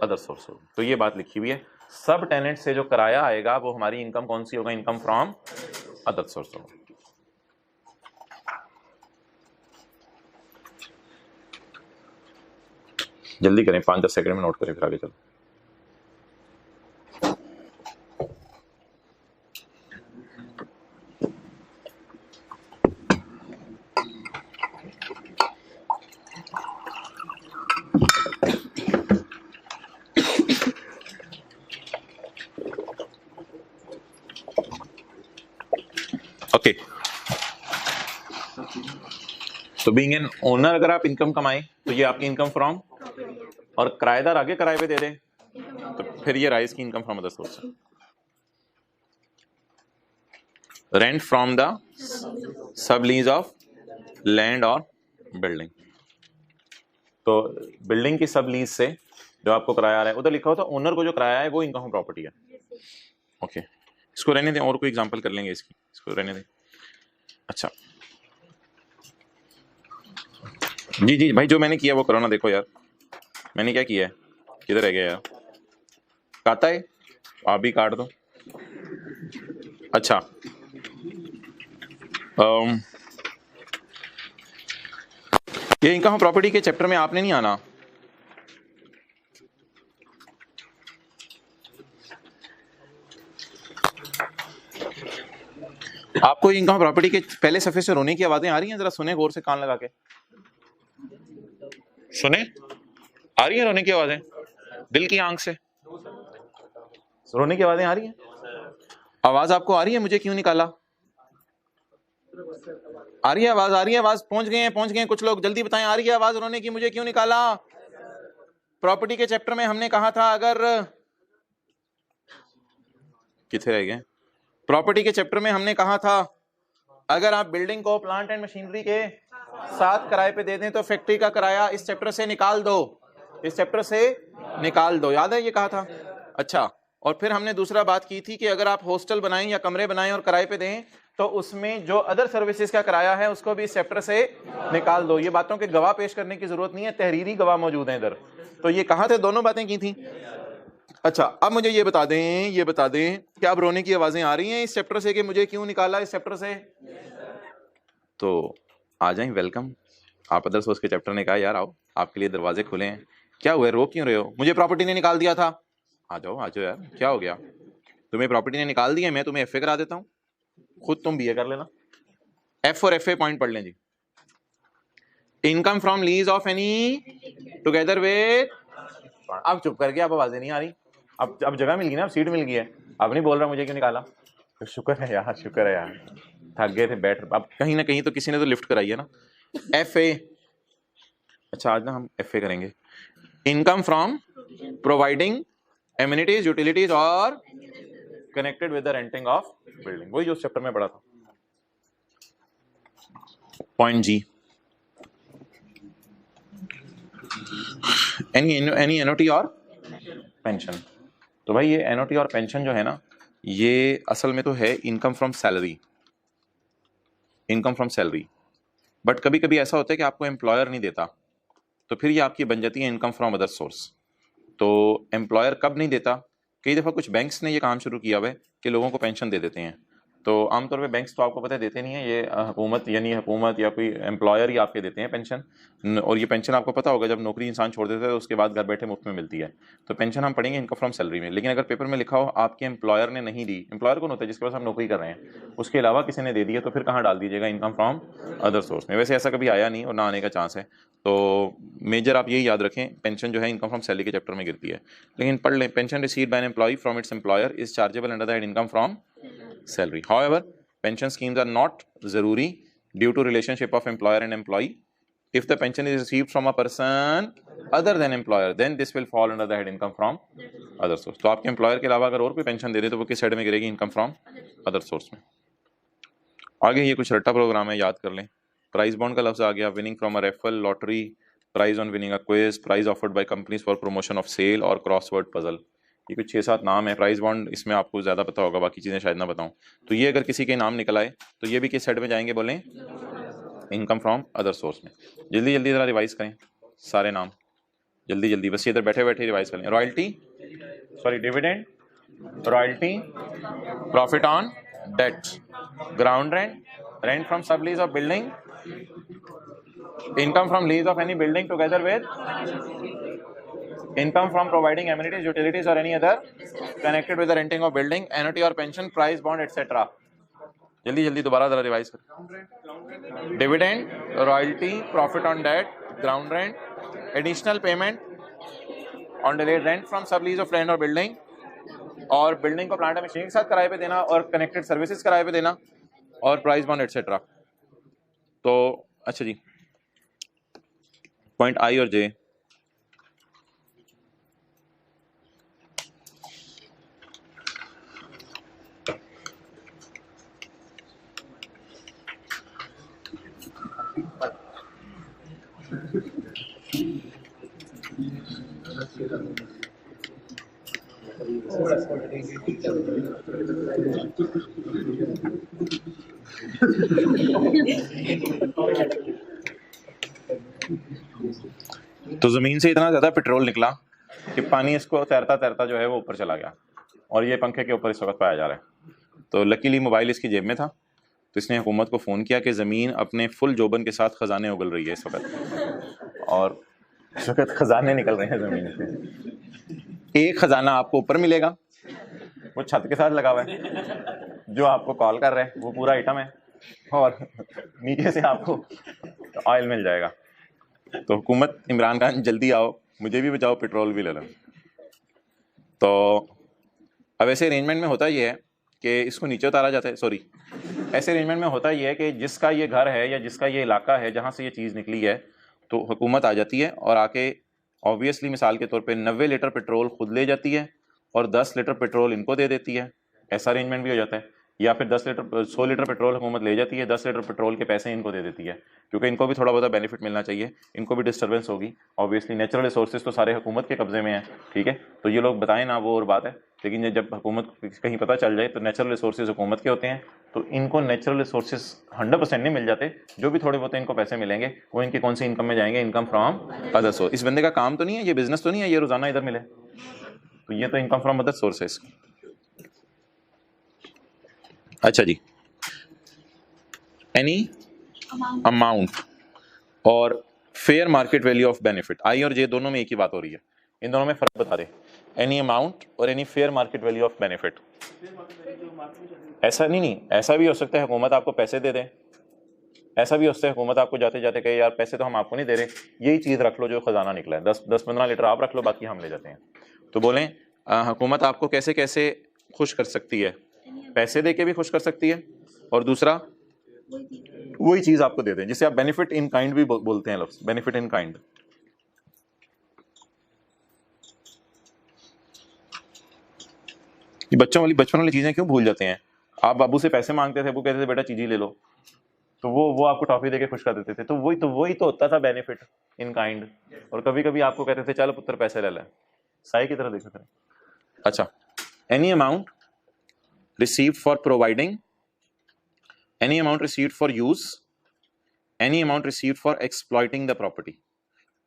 अदर सोर्स होगी। तो ये बात लिखी हुई है, सब टेनेंट से जो किराया आएगा वो हमारी इनकम कौन सी होगा? इनकम फ्रॉम अदर सोर्स होगा। जल्दी करें, 5-10 सेकंड में नोट करें, फिर आगे चलो। ओके, तो बीइंग एन ओनर अगर आप इनकम कमाएं तो ये आपकी इनकम फ्रॉम, और किराएदार आगे किराए पे दे दे तो फिर ये राइस की income from other source. Rent from the sub lease of land और बिल्डिंग, तो बिल्डिंग की सब लीज से जो आपको किराया आ रहा है, उधर लिखा होता है ओनर को जो किराया है वो इनकम फ्रॉम प्रॉपर्टी है। ओके, इसको रहने दें, और कोई एग्जांपल कर लेंगे इसकी, इसको रहने दें। अच्छा जी जी भाई, जो मैंने किया वो करो ना, देखो यार मैंने क्या किया है, किधर रह गया यार, काटा है, आप भी काट दो। अच्छा ये इनकम प्रॉपर्टी के चैप्टर में आपने नहीं आना, आपको इनकम प्रॉपर्टी के पहले सफे से रोने की आवाजें आ रही हैं? जरा सुने गौर से, कान लगा के सुने, आ रही है रोने की आवाजें? दिल की आंख से रोने की आवाजें आ रही हैं? आवाज आपको आ रही है? मुझे क्यों निकाला? आ रही है आवाज? आ रही है आवाज? पहुंच गए हैं, पहुंच गए हैं कुछ लोग, जल्दी बताएं, आ रही है आवाज रोने की? मुझे क्यों निकाला? प्रॉपर्टी के चैप्टर में हमने कहा था, अगर किथे रह गए, प्रॉपर्टी के चैप्टर में हमने कहा था अगर आप बिल्डिंग को प्लांट एंड मशीनरी के साथ किराए पे दे दें तो फैक्ट्री का किराया इस चैप्टर से निकाल दो, इस चैप्टर से निकाल दो, याद है ये कहा था? अच्छा, और फिर हमने दूसरा बात की थी कि अगर आप हॉस्टल बनाएं या कमरे बनाएं और किराए पे दें तो उसमें जो अदर सर्विसेज का किराया है उसको भी इस चैप्टर से निकाल दो। ये बातों के गवाह पेश करने की जरूरत नहीं है, तहरीरी गवाह मौजूद हैं इधर। तो ये कहा थे, दोनों बातें की थी। अच्छा, अब मुझे ये बता दें, ये बता दें कि अब रोने की आवाजें आ रही हैं इस चैप्टर से कि मुझे क्यों निकाला इस चैप्टर से? तो आ जाएं, वेलकम। आप अदर सोर्स के चैप्टर ने कहा यार आओ, आपके लिए दरवाजे खुले हैं। क्या हुआ, रो क्यों रहे हो? मुझे प्रॉपर्टी ने निकाल दिया था। आ जाओ आ जाओ यार, क्या हो गया? तुम्हें प्रॉपर्टी ने निकाल दिया, मैं तुम्हें एफए करा देता हूँ, खुद तुम बीए कर लेना। एफ और एफए पॉइंट पढ़ लें जी। Income from lease of any together with, अब चुप करके, अब आवाजें नहीं आ रही, अब जगह मिल गई ना, अब सीट मिल गई है, अब नहीं बोल रहा मुझे क्यों निकाला। तो शुक्र है यार, शुक्र है यार, थक गए थे बैठ, अब कहीं ना कहीं तो किसी ने तो लिफ्ट कराई है ना। एफए, अच्छा आज ना हम एफए करेंगे। Income from providing amenities, utilities और connected with the renting of building, वही जो उस चैप्टर में पढ़ा था। पॉइंट जी, एनी एनओटी और पेंशन। तो भाई ये एनओटी और पेंशन जो है ना, ये असल में तो है income from salary, income from salary, but कभी कभी ऐसा होता है कि आपको एम्प्लॉयर नहीं देता, तो फिर ये आपकी बन जाती है इनकम फ्रॉम अदर सोर्स। तो एम्प्लॉयर कब नहीं देता, कई दफ़ा कुछ बैंक्स ने ये काम शुरू किया हुआ है कि लोगों को पेंशन दे देते हैं। तो आमतौर पे बैंक्स तो आपको पता है देते नहीं है, ये हुकूमत यानी हुकूमत या कोई एम्प्लॉयर ही आपके देते हैं पेंशन। और ये पेंशन आपको पता होगा जब नौकरी इंसान छोड़ देता है तो उसके बाद घर बैठे मुफ्त में मिलती है। तो पेंशन हम पढ़ेंगे इनकम फ्रॉम सैलरी में, लेकिन अगर पेपर में लिखा हो आपके एम्प्लॉयर ने नहीं दी, एम्प्लॉयर कौन होता है? जिसके पास हम नौकरी कर रहे हैं, उसके अलावा किसी ने दे दिया, तो फिर कहाँ डाल दीजिएगा? इनकम फ्रॉम अदर सोर्स में। वैसे ऐसा कभी आया नहीं और ना आने का चांस है, तो मेजर आप यही याद रखें, पेंशन जो है इनकम फ्रॉम सैलरी के चैप्टर में गिरती है। लेकिन पढ़ लें, pension received by an employee from its employer is chargeable under the head income from salary. However, pension schemes are not zaruri due to relationship of employer and employee if the pension is received from a person other than employer then this will fall under the head income from other source. तो आपके employer के अलावा अगर और कोई pension दे दे तो वो किस हेड में गिरेगी? इनकम फ्रॉम अदर सोर्स में। आगे ये कुछ रट्टा प्रोग्राम है, याद कर लें। प्राइज बॉन्ड का लफ्ज आ गया, winning from a referral, lottery, prize on winning a quiz, prize offered by companies for promotion of sale और क्रॉसवर्ड पजल। ये कुछ 6-7 नाम है। प्राइज बॉन्ड इसमें आपको ज़्यादा पता होगा, बाकी चीज़ें शायद ना बताऊं। तो ये अगर किसी के नाम निकल आए तो ये भी किस हेड में जाएंगे? बोलें इनकम फ्रॉम अदर सोर्स में। जल्दी जल्दी ज़रा रिवाइज करें सारे नाम, जल्दी जल्दी, बस ये इधर बैठे बैठे रिवाइज करें। Royalty, sorry dividend, royalty, profit on debt, ground rent, rent from sub lease of building, income from lease of any building together with income from providing amenities, utilities or any other connected with the renting of building, annuity or pension, price bond etc. जल्दी जल्दी दोबारा जरा revise कर। Dividend, royalty, profit on debt, ground rent, additional payment on delayed rent from sub lease of land और building, और building को plant machine के साथ किराए पे देना और कनेक्टेड सर्विसेज किराए पे देना, और प्राइस बॉन्ड एटसेट्रा। तो अच्छा जी, पॉइंट आई और जे। तो जमीन से इतना ज्यादा पेट्रोल निकला कि पानी इसको तैरता तैरता जो है वो ऊपर चला गया, और ये पंखे के ऊपर इस वक्त पाया जा रहा है। तो लकीली मोबाइल इसकी जेब में था, तो इसने हुकूमत को फ़ोन किया कि ज़मीन अपने फुल जोबन के साथ ख़जाने उगल रही है इस वक्त, और इस वक्त ख़जाने निकल रहे हैं ज़मीन से। एक ख़जाना आपको ऊपर मिलेगा, वो छत के साथ लगा हुआ है, जो आपको कॉल कर रहा है वो पूरा आइटम है, और नीचे से आपको ऑयल मिल जाएगा। तो हुकूमत इमरान खान जल्दी आओ, मुझे भी बचाओ, पेट्रोल भी ले लो। तो अब ऐसे अरेंजमेंट में होता ये है कि इसको नीचे उतारा जाता है, सॉरी ऐसे अरेंजमेंट में होता ये है कि जिसका ये घर है या जिसका ये इलाका है जहाँ से ये चीज़ निकली है, तो हुकूमत आ जाती है और आके ऑब्वियसली मिसाल के तौर पे 90 लीटर पेट्रोल खुद ले जाती है और 10 लीटर पेट्रोल इनको दे देती है। ऐसा अरेंजमेंट भी हो जाता है। या फिर 100 लीटर पेट्रोल हुकूमत ले जाती है, 10 लीटर पेट्रोल के पैसे इनको दे देती है, क्योंकि इनको भी थोड़ा बहुत बेनिफिट मिलना चाहिए, इनको भी डिस्टर्बेंस होगी। ऑब्वियसली नेचुरल रिसोर्सेज तो सारे हुकूमत के कब्जे में है, ठीक है। तो ये लोग बताएं ना, वो और बात है, लेकिन जब हुकूमत कहीं पता चल जाए तो नेचुरल रिसोर्सेज हुकूमत के होते हैं, तो इनको नेचुरल रिसोर्सेज 100% नहीं मिल जाते। जो भी थोड़े बहुत इनको पैसे मिलेंगे वो इनकी कौन सी इनकम में जाएंगे? Income from other source. इस बंदे का काम तो नहीं है, ये बिजनेस तो नहीं है, ये रोजाना इधर मिले, तो ये तो इनकम फ्रॉम अदर सोर्सेज। अच्छा जी, एनी अमाउंट और fair market value of benefit, I और जे दोनों में एक ही बात हो रही है, इन दोनों में फर्क बता दे। एनी अमाउंट और any fair market value of benefit. ऐसा नहीं, ऐसा भी हो सकता है हुकूमत आपको पैसे दे दे, ऐसा भी हो सकता है हुकूमत आपको जाते जाते कहे यार पैसे तो हम आपको नहीं दे रहे, यही चीज़ रख लो जो खजाना निकला है, 10-15 लीटर आप रख लो, बाकी हम ले जाते हैं। तो बोलें हुकूमत आपको कैसे कैसे खुश कर सकती है? पैसे दे के भी खुश कर सकती है, और दूसरा वही चीज आपको दे दें, जिसे आप बेनिफिट इन काइंड भी बोलते हैं लफ्ज, बेनिफिट इन काइंड। बचपन वाली चीजें क्यों भूल जाते हैं? आप बाबू से पैसे मांगते थे, वो कहते थे बेटा चीज ही ले लो, तो वो आपको टॉफी देके खुश कर देते थे। तो वही तो होता था बेनिफिट इन काइंड। और कभी कभी आपको कहते थे चल पुत्र पैसे ले ले, साई की तरह देखते थे। अच्छा, any amount received for providing, any amount received for use, any amount received for exploiting the property।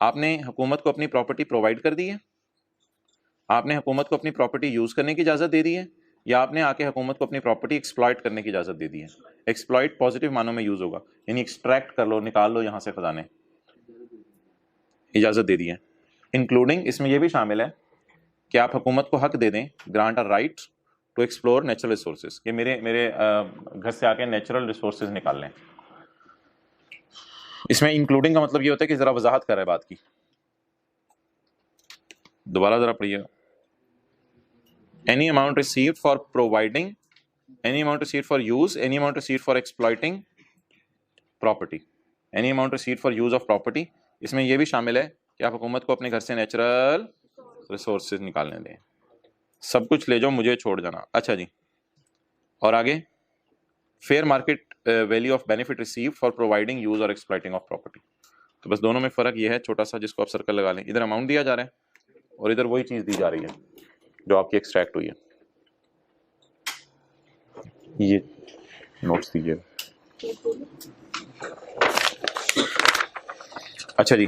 आपने हुकूमत को अपनी प्रॉपर्टी प्रोवाइड कर दी है, आपने हुकूमत को अपनी प्रॉपर्टी यूज करने की इजाजत दे दी है, या आपने आके हुकूमत को अपनी प्रॉपर्टी एक्सप्लॉइट करने की इजाजत दे दी है। एक्सप्लॉइट पॉजिटिव मानों में यूज होगा, यानी एक्सट्रैक्ट कर लो, निकाल लो यहां से खजाने, इजाजत दे दी है। इंक्लूडिंग इसमें यह भी शामिल है कि आप हुकूमत को हक दे दें, grant a right to explore natural resources, कि मेरे घर से आके नेचुरल रिसोर्सेज निकाल लें। इसमें इंक्लूडिंग का मतलब ये होता है कि जरा वजाहत कर रहा है बात की, दोबारा जरा पढ़िएगा। Any amount received for providing, any amount received for use, any amount received for exploiting property. Any amount receive for use of property, इसमें यह भी शामिल है कि आप हुकूमत को अपने घर से नेचुरल रिसोर्सेज निकालने दें, सब कुछ ले जाओ, मुझे छोड़ जाना। अच्छा जी, और आगे fair market value of benefit receive for providing use और एक्सप्लॉइटिंग ऑफ प्रॉपर्टी। तो बस दोनों में फ़र्क ये है छोटा सा, जिसको आप सर्कल लगा लें, इधर अमाउंट दिया जा रहा है और इधर वही चीज़ दी जा रही है जो आपकी एक्सट्रैक्ट हुई है। ये नोट्स दीजिए। अच्छा जी,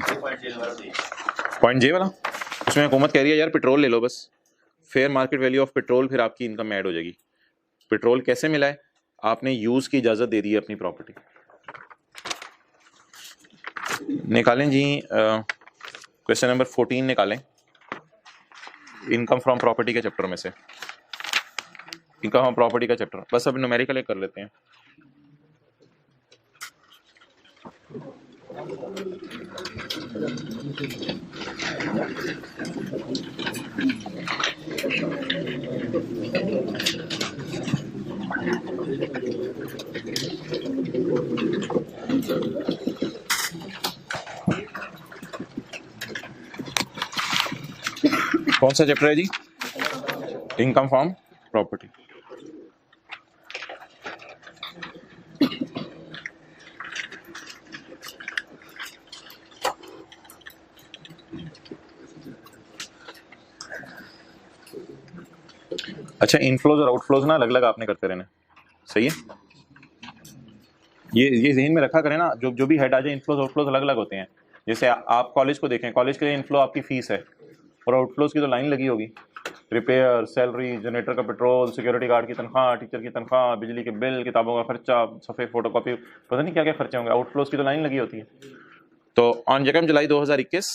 पॉइंट जे वाला, उसमें हुकूमत कह रही है यार पेट्रोल ले लो बस, fair market value of petrol, फिर आपकी इनकम में ऐड हो जाएगी। पेट्रोल कैसे मिला है? आपने यूज़ की इजाज़त दे दी है अपनी प्रॉपर्टी। निकालें जी क्वेश्चन नंबर 14 निकालें इनकम फ्रॉम प्रॉपर्टी के चैप्टर में से, इनकम फ्रॉम प्रॉपर्टी का चैप्टर। बस अब न्यूमेरिकल कर लेते हैं। कौन सा चैप्टर है जी? Income from property. अच्छा, इनफ्लोज और आउटफ्लोज ना अलग अलग आपने करते रहना, सही है? ये ज़हन में रखा करें ना, जो भी हेड आ जाए, इनफ्लोज आउटफ्लोज अलग अलग होते हैं। जैसे आप कॉलेज को देखें, कॉलेज के लिए इनफ्लो आपकी फीस है और आउटफ्लोज की तो लाइन लगी होगी, रिपेयर, सैलरी, जनरेटर का पेट्रोल, सिक्योरिटी गार्ड की तनख्वाह, टीचर की तनख्वाह, बिजली के बिल, किताबों का खर्चा, सफ़े फोटोकॉपी, पता नहीं क्या क्या खर्चे होंगे। आउटफ्लोज की तो लाइन लगी होती है। तो ऑन यकम July 2021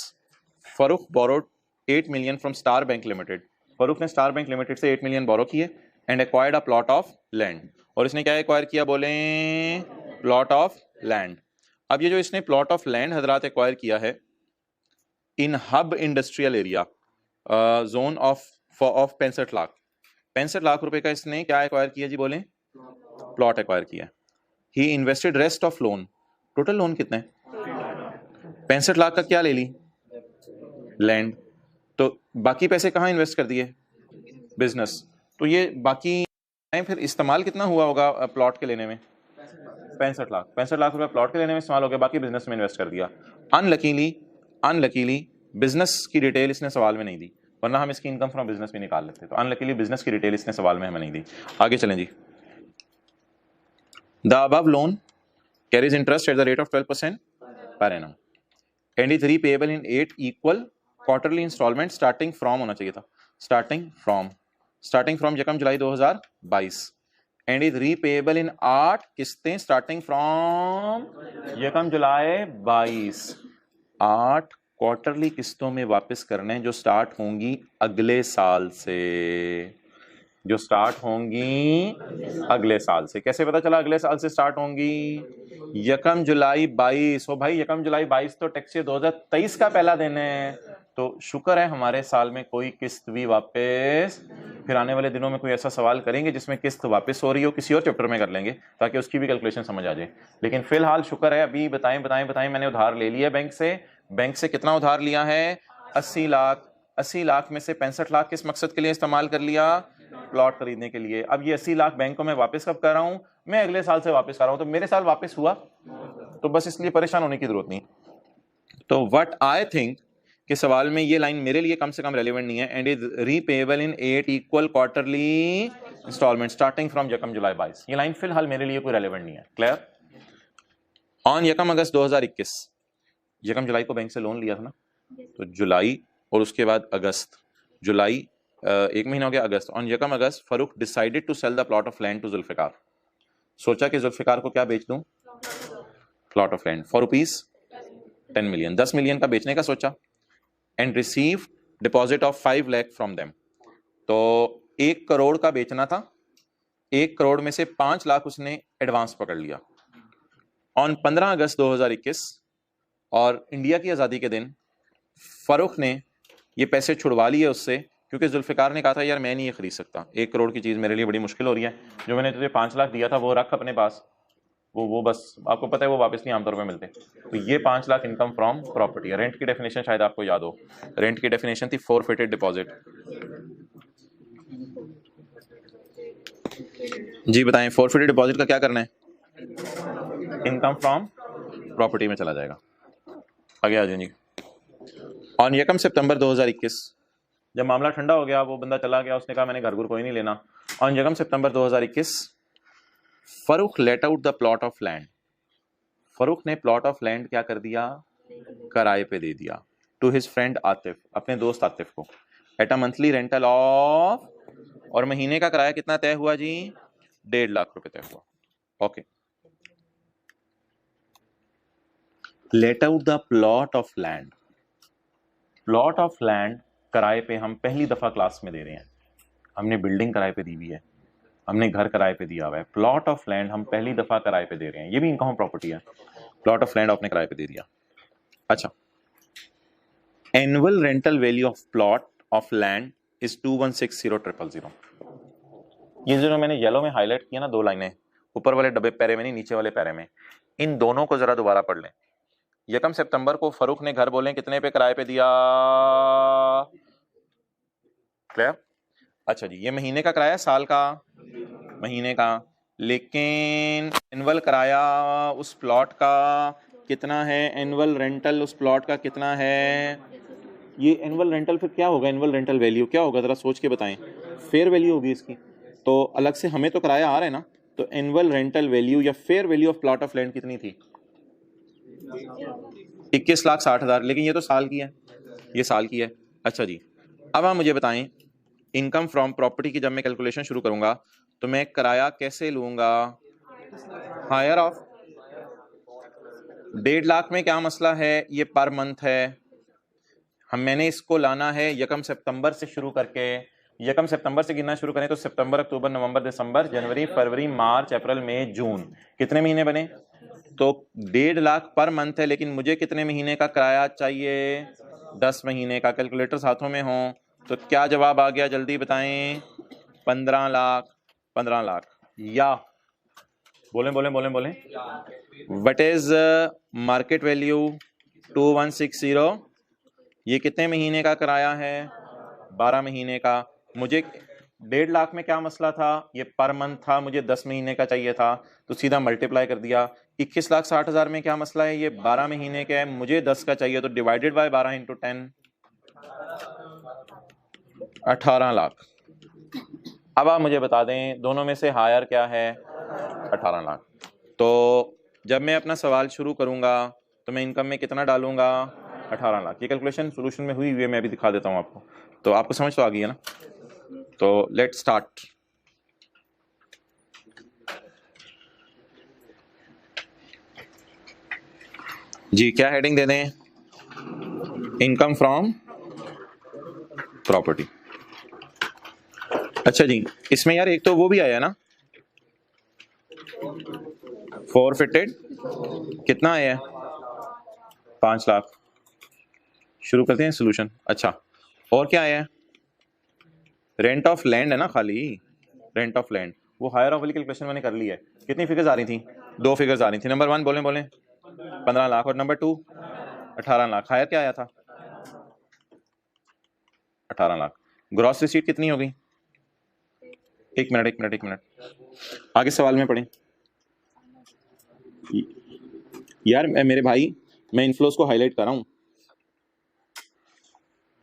Farrukh borrowed 8 million from Star Bank Limited. Farrukh ने स्टार बैंक लिमिटेड से 8 मिलियन बोरो किए and acquired a plot of land. और इसने क्या एक्वायर किया? बोले प्लॉट ऑफ लैंड। अब ये जो इसने प्लॉट ऑफ लैंड हजरात एक्वायर किया है in Hub industrial area zone of 65 lakh, 65 lakh रुपए का इसने क्या एक्वायर किया जी? बोले प्लॉट एक्वायर किया। He invested rest of loan, total loan कितना है? 65 लाख का क्या ले ली? लैंड। तो बाकी पैसे कहाँ इन्वेस्ट कर दिए? बिजनेस। तो ये बाकी फिर इस्तेमाल कितना हुआ होगा प्लॉट के लेने में? 65 लाख। 65 लाख रुपए प्लॉट के लेने में इस्तेमाल हो गया, बाकी बिजनेस में इन्वेस्ट कर दिया। अनलकीली बिजनेस की डिटेल इसने सवाल में नहीं दी, वरना हम इसकी इनकम फ्रॉम बिजनेस भी निकाल लेते। तो अनलकीली बिजनेस की डिटेल इसने सवाल में हमें नहीं दी। आगे चलें जी। The above loan carries interest at the rate of 12% per annum and is repayable in 8 equal quarterly instalment starting from होना चाहिए था, स्टार्टिंग फ्रॉम यकम July 2022 and is repayable in 8 किस्तें स्टार्टिंग फ्रॉम यकम जुलाई 22। 8 क्वार्टरली किस्तों में वापस करने जो स्टार्ट होंगी अगले साल से, जो स्टार्ट होंगी अगले साल से। कैसे पता चला अगले साल से स्टार्ट होंगी? यकम जुलाई 22। हो भाई, यकम जुलाई 22 तो टैक्स ईयर 2023 का पहला दिन है, तो शुक्र है हमारे साल में कोई किस्त भी वापस। फिर आने वाले दिनों में कोई ऐसा सवाल करेंगे जिसमें किस्त वापस हो रही हो, किसी और चैप्टर में कर लेंगे ताकि उसकी भी कैलकुलेशन समझ आ जाए। लेकिन फिलहाल शुक्र है, अभी बताएं मैंने उधार ले लिया बैंक से। बैंक से कितना उधार लिया है? 80 लाख। 80 लाख में से 65 लाख किस मकसद के लिए इस्तेमाल कर लिया? प्लॉट खरीदने के लिए। अब ये 80 लाख बैंक को मैं वापस कब कर रहा हूं? मैं अगले साल से वापस कर रहा हूं। तो मेरे साल वापस हुआ, तो बस इसलिए परेशान होने की जरूरत नहीं। तो व्हाट आई थिंक कि सवाल में ये लाइन मेरे लिए कम से कम रेलिवेंट नहीं है। And is repayable in 8 equal quarterly instalment starting from यकम जुलाई 22। ये लाइन फिलहाल मेरे लिए कोई रेलिवेंट नहीं है। क्लियर? ऑन यकम अगस्त 2021, यकम जुलाई को बैंक से लोन लिया था ना, तो जुलाई और उसके बाद अगस्त, जुलाई 1 महीना हो गया, अगस्त। ऑन यकम August Farrukh decided to sell the plot of land to Zulfiqar. सोचा कि जुल्फिकार को क्या बेच दूं? Plot of land for ₹10 million, 10 million का बेचने का सोचा। And receive deposit of 5 lakh from them. तो 1 करोड़ का बेचना था, 1 करोड़ में से 5 लाख उसने एडवांस पकड़ लिया। ऑन 15 अगस्त 2021 और इंडिया की आज़ादी के दिन फरूख ने ये पैसे छुड़वा लिए उससे, क्योंकि जुल्फिकार ने कहा था यार मैं नहीं ये खरीद सकता, 1 करोड़ की चीज़ मेरे लिए बड़ी मुश्किल हो रही है, जो मैंने तुझे 5 लाख दिया था वो रख अपने पास, वो बस आपको पता है वो वापस नहीं आमतौर पे मिलते। तो ये 5 लाख इनकम फ्रॉम प्रॉपर्टी है। रेंट की डेफिनेशन शायद आपको याद हो, रेंट की डेफिनेशन थी फोरफिटेड डिपॉजिट। जी बताएं, फोरफिटेड डिपॉजिट का क्या करना है? इनकम फ्रॉम प्रॉपर्टी में चला जाएगा। आगे आ जाइए जी। ऑन यकम सितंबर 2021, जब मामला ठंडा हो गया, वो बंदा चला गया, उसने कहा मैंने घर घुर कोई नहीं लेना। ऑन यकम September 2021 Farrukh let out the plot of land. Farrukh ने प्लॉट ऑफ लैंड क्या कर दिया? किराए पे दे दिया। टू हिज फ्रेंड आतिफ, अपने दोस्त आतिफ को। At a monthly rental of, और महीने का किराया कितना तय हुआ जी? 1.5 लाख रुपए तय हुआ। Okay, late out the plot of land. Plot of land किराए पे हम पहली दफा क्लास में दे रहे हैं। हमने बिल्डिंग किराए पे दी हुई है, हमने घर किराए पे दिया हुआ है। प्लॉट ऑफ लैंड हम पहली दफा किराए पे दे रहे हैं, ये भी इनकम प्रॉपर्टी है। प्लॉट ऑफ लैंड आपने किराए पे दे दिया। अच्छा, annual rental value of plot of land is 2160000। ये जो मैंने येलो में हाईलाइट किया ना, 2 लाइनें, ऊपर वाले डब्बे पैरे में नहीं, नीचे वाले पैरे में, इन दोनों को जरा दोबारा पढ़ लें। यकम सितंबर को फरूख ने घर बोले कितने पे किराए पे दिया? क्लियर? अच्छा जी, ये महीने का किराया, साल का? महीने का। लेकिन एनुअल किराया उस प्लॉट का कितना है? एनुअल रेंटल उस प्लॉट का कितना है? ये एनुअल रेंटल फिर क्या होगा? एनुअल रेंटल वैल्यू क्या होगा, जरा सोच के बताएं। फेयर वैल्यू होगी इसकी। तो अलग से हमें तो किराया आ रहा है ना, तो एनुअल रेंटल वैल्यू या fair value of plot of land कितनी थी? 21,60,000। लेकिन ये तो साल की है, ये साल की है। अच्छा जी, अब आप मुझे बताएं, इनकम फ्रॉम प्रॉपर्टी की जब मैं कैलकुलेशन शुरू करूंगा तो मैं किराया कैसे लूंगा? Higher of. 1.5 लाख में क्या मसला है? ये पर मंथ है। मैंने इसको लाना है यकम सितंबर से शुरू करके। यकम सितंबर से गिनना शुरू करें तो सितंबर, अक्टूबर, नवंबर, दिसंबर, जनवरी, फरवरी, मार्च, अप्रैल, मई, जून, कितने महीने बने? तो 1.5 लाख पर मंथ है, लेकिन मुझे कितने महीने का किराया चाहिए? 10 महीने का। कैलकुलेटर्स हाथों में हो तो क्या जवाब आ गया, जल्दी बताएं? 15 लाख। 15 लाख, या बोलें बोलें बोलें बोलें। What is market value? 2160। ये कितने महीने का किराया है? 12 महीने का। मुझे 1.5 लाख में क्या मसला था? ये पर मंथ था, मुझे 10 महीने का चाहिए था, तो सीधा मल्टीप्लाई कर दिया। 21,60,000 में क्या मसला है? ये 12 महीने का है, मुझे 10 का चाहिए, तो डिवाइडेड बाय 12 इंटू 10, 18 लाख। अब आप मुझे बता दें दोनों में से हायर क्या है? 18 लाख। तो जब मैं अपना सवाल शुरू करूंगा तो मैं इनकम में कितना डालूंगा? 18 लाख। ये कैलकुलेशन सॉल्यूशन में हुई है, मैं भी दिखा देता हूं आपको, तो आपको समझ तो आ गई है ना। तो लेट स्टार्ट। जी क्या हेडिंग दे दें? Income from property. अच्छा जी, इसमें यार एक तो वो भी आया ना, फोरफिटेड, कितना आया है? 5 लाख। शुरू करते हैं सोल्यूशन। अच्छा, और क्या आया है? रेंट ऑफ लैंड है ना, खाली रेंट ऑफ लैंड। वो हायर ऑफ वाली कैलकुलेशन मैंने कर ली है। कितनी फिगर्स आ रही थी? 2 फिगर्स आ रही थी। नंबर 1 बोलें बोलें 15 लाख, और नंबर 2 18 लाख। हायर क्या आया था? 18 लाख। ग्रॉस रिसीट कितनी हो गई? एक मिनट, आगे सवाल में पढ़ें यार। मेरे भाई, मैं इनफ्लोज को हाईलाइट कर रहा हूं,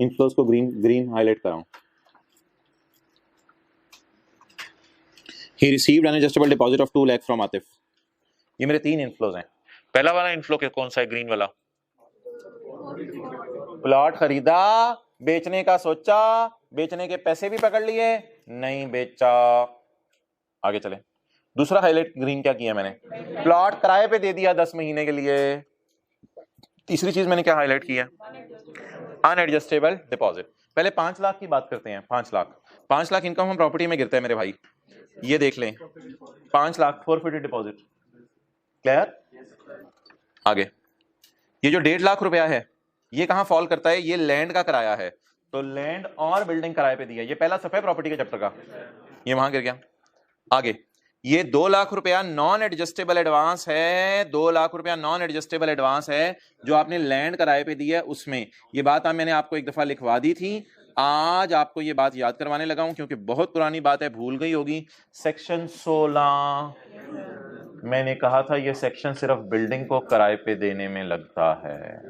इनफ्लोज को ग्रीन हाईलाइट कर रहा हूं। He received an adjustable deposit of 2 lakh from Atif. ये मेरे 3 इनफ्लोज हैं। पहला वाला इनफ्लो कौन सा है? ग्रीन वाला। प्लॉट खरीदा, बेचने का सोचा, बेचने के पैसे भी पकड़ लिए, नहीं बेचा। आगे चले। दूसरा हाईलाइट ग्रीन क्या किया मैंने? प्लॉट किराए पे दे दिया 10 महीने के लिए। तीसरी चीज मैंने क्या हाईलाइट किया? अनएडजस्टेबल डिपॉजिट। पहले 5 लाख की बात करते हैं। 5 लाख इनकम हम प्रॉपर्टी में गिरता है मेरे भाई, ये देख लें। 5 लाख फोरफिटेड डिपॉजिट। क्लियर? आगे ये जो 1.5 लाख रुपया है, ये कहां फॉल करता है? ये लैंड का किराया है, तो लैंड और बिल्डिंग किराए पे दिया। ये पहला सफेद प्रॉपर्टी के चैप्टर का, ये वहां गिर गया। आगे ये 2 लाख रुपया नॉन एडजस्टेबल एडवांस है, 2 लाख रुपया नॉन एडजस्टेबल एडवांस है जो आपने लैंड किराए पे दी है उसमें। ये बात मैंने आपको एक दफा लिखवा दी थी, आज आपको ये बात याद करवाने लगा हूं क्योंकि बहुत पुरानी बात है, भूल गई होगी। सेक्शन 16 मैंने कहा था ये सेक्शन सिर्फ बिल्डिंग को किराए पे देने में लगता है।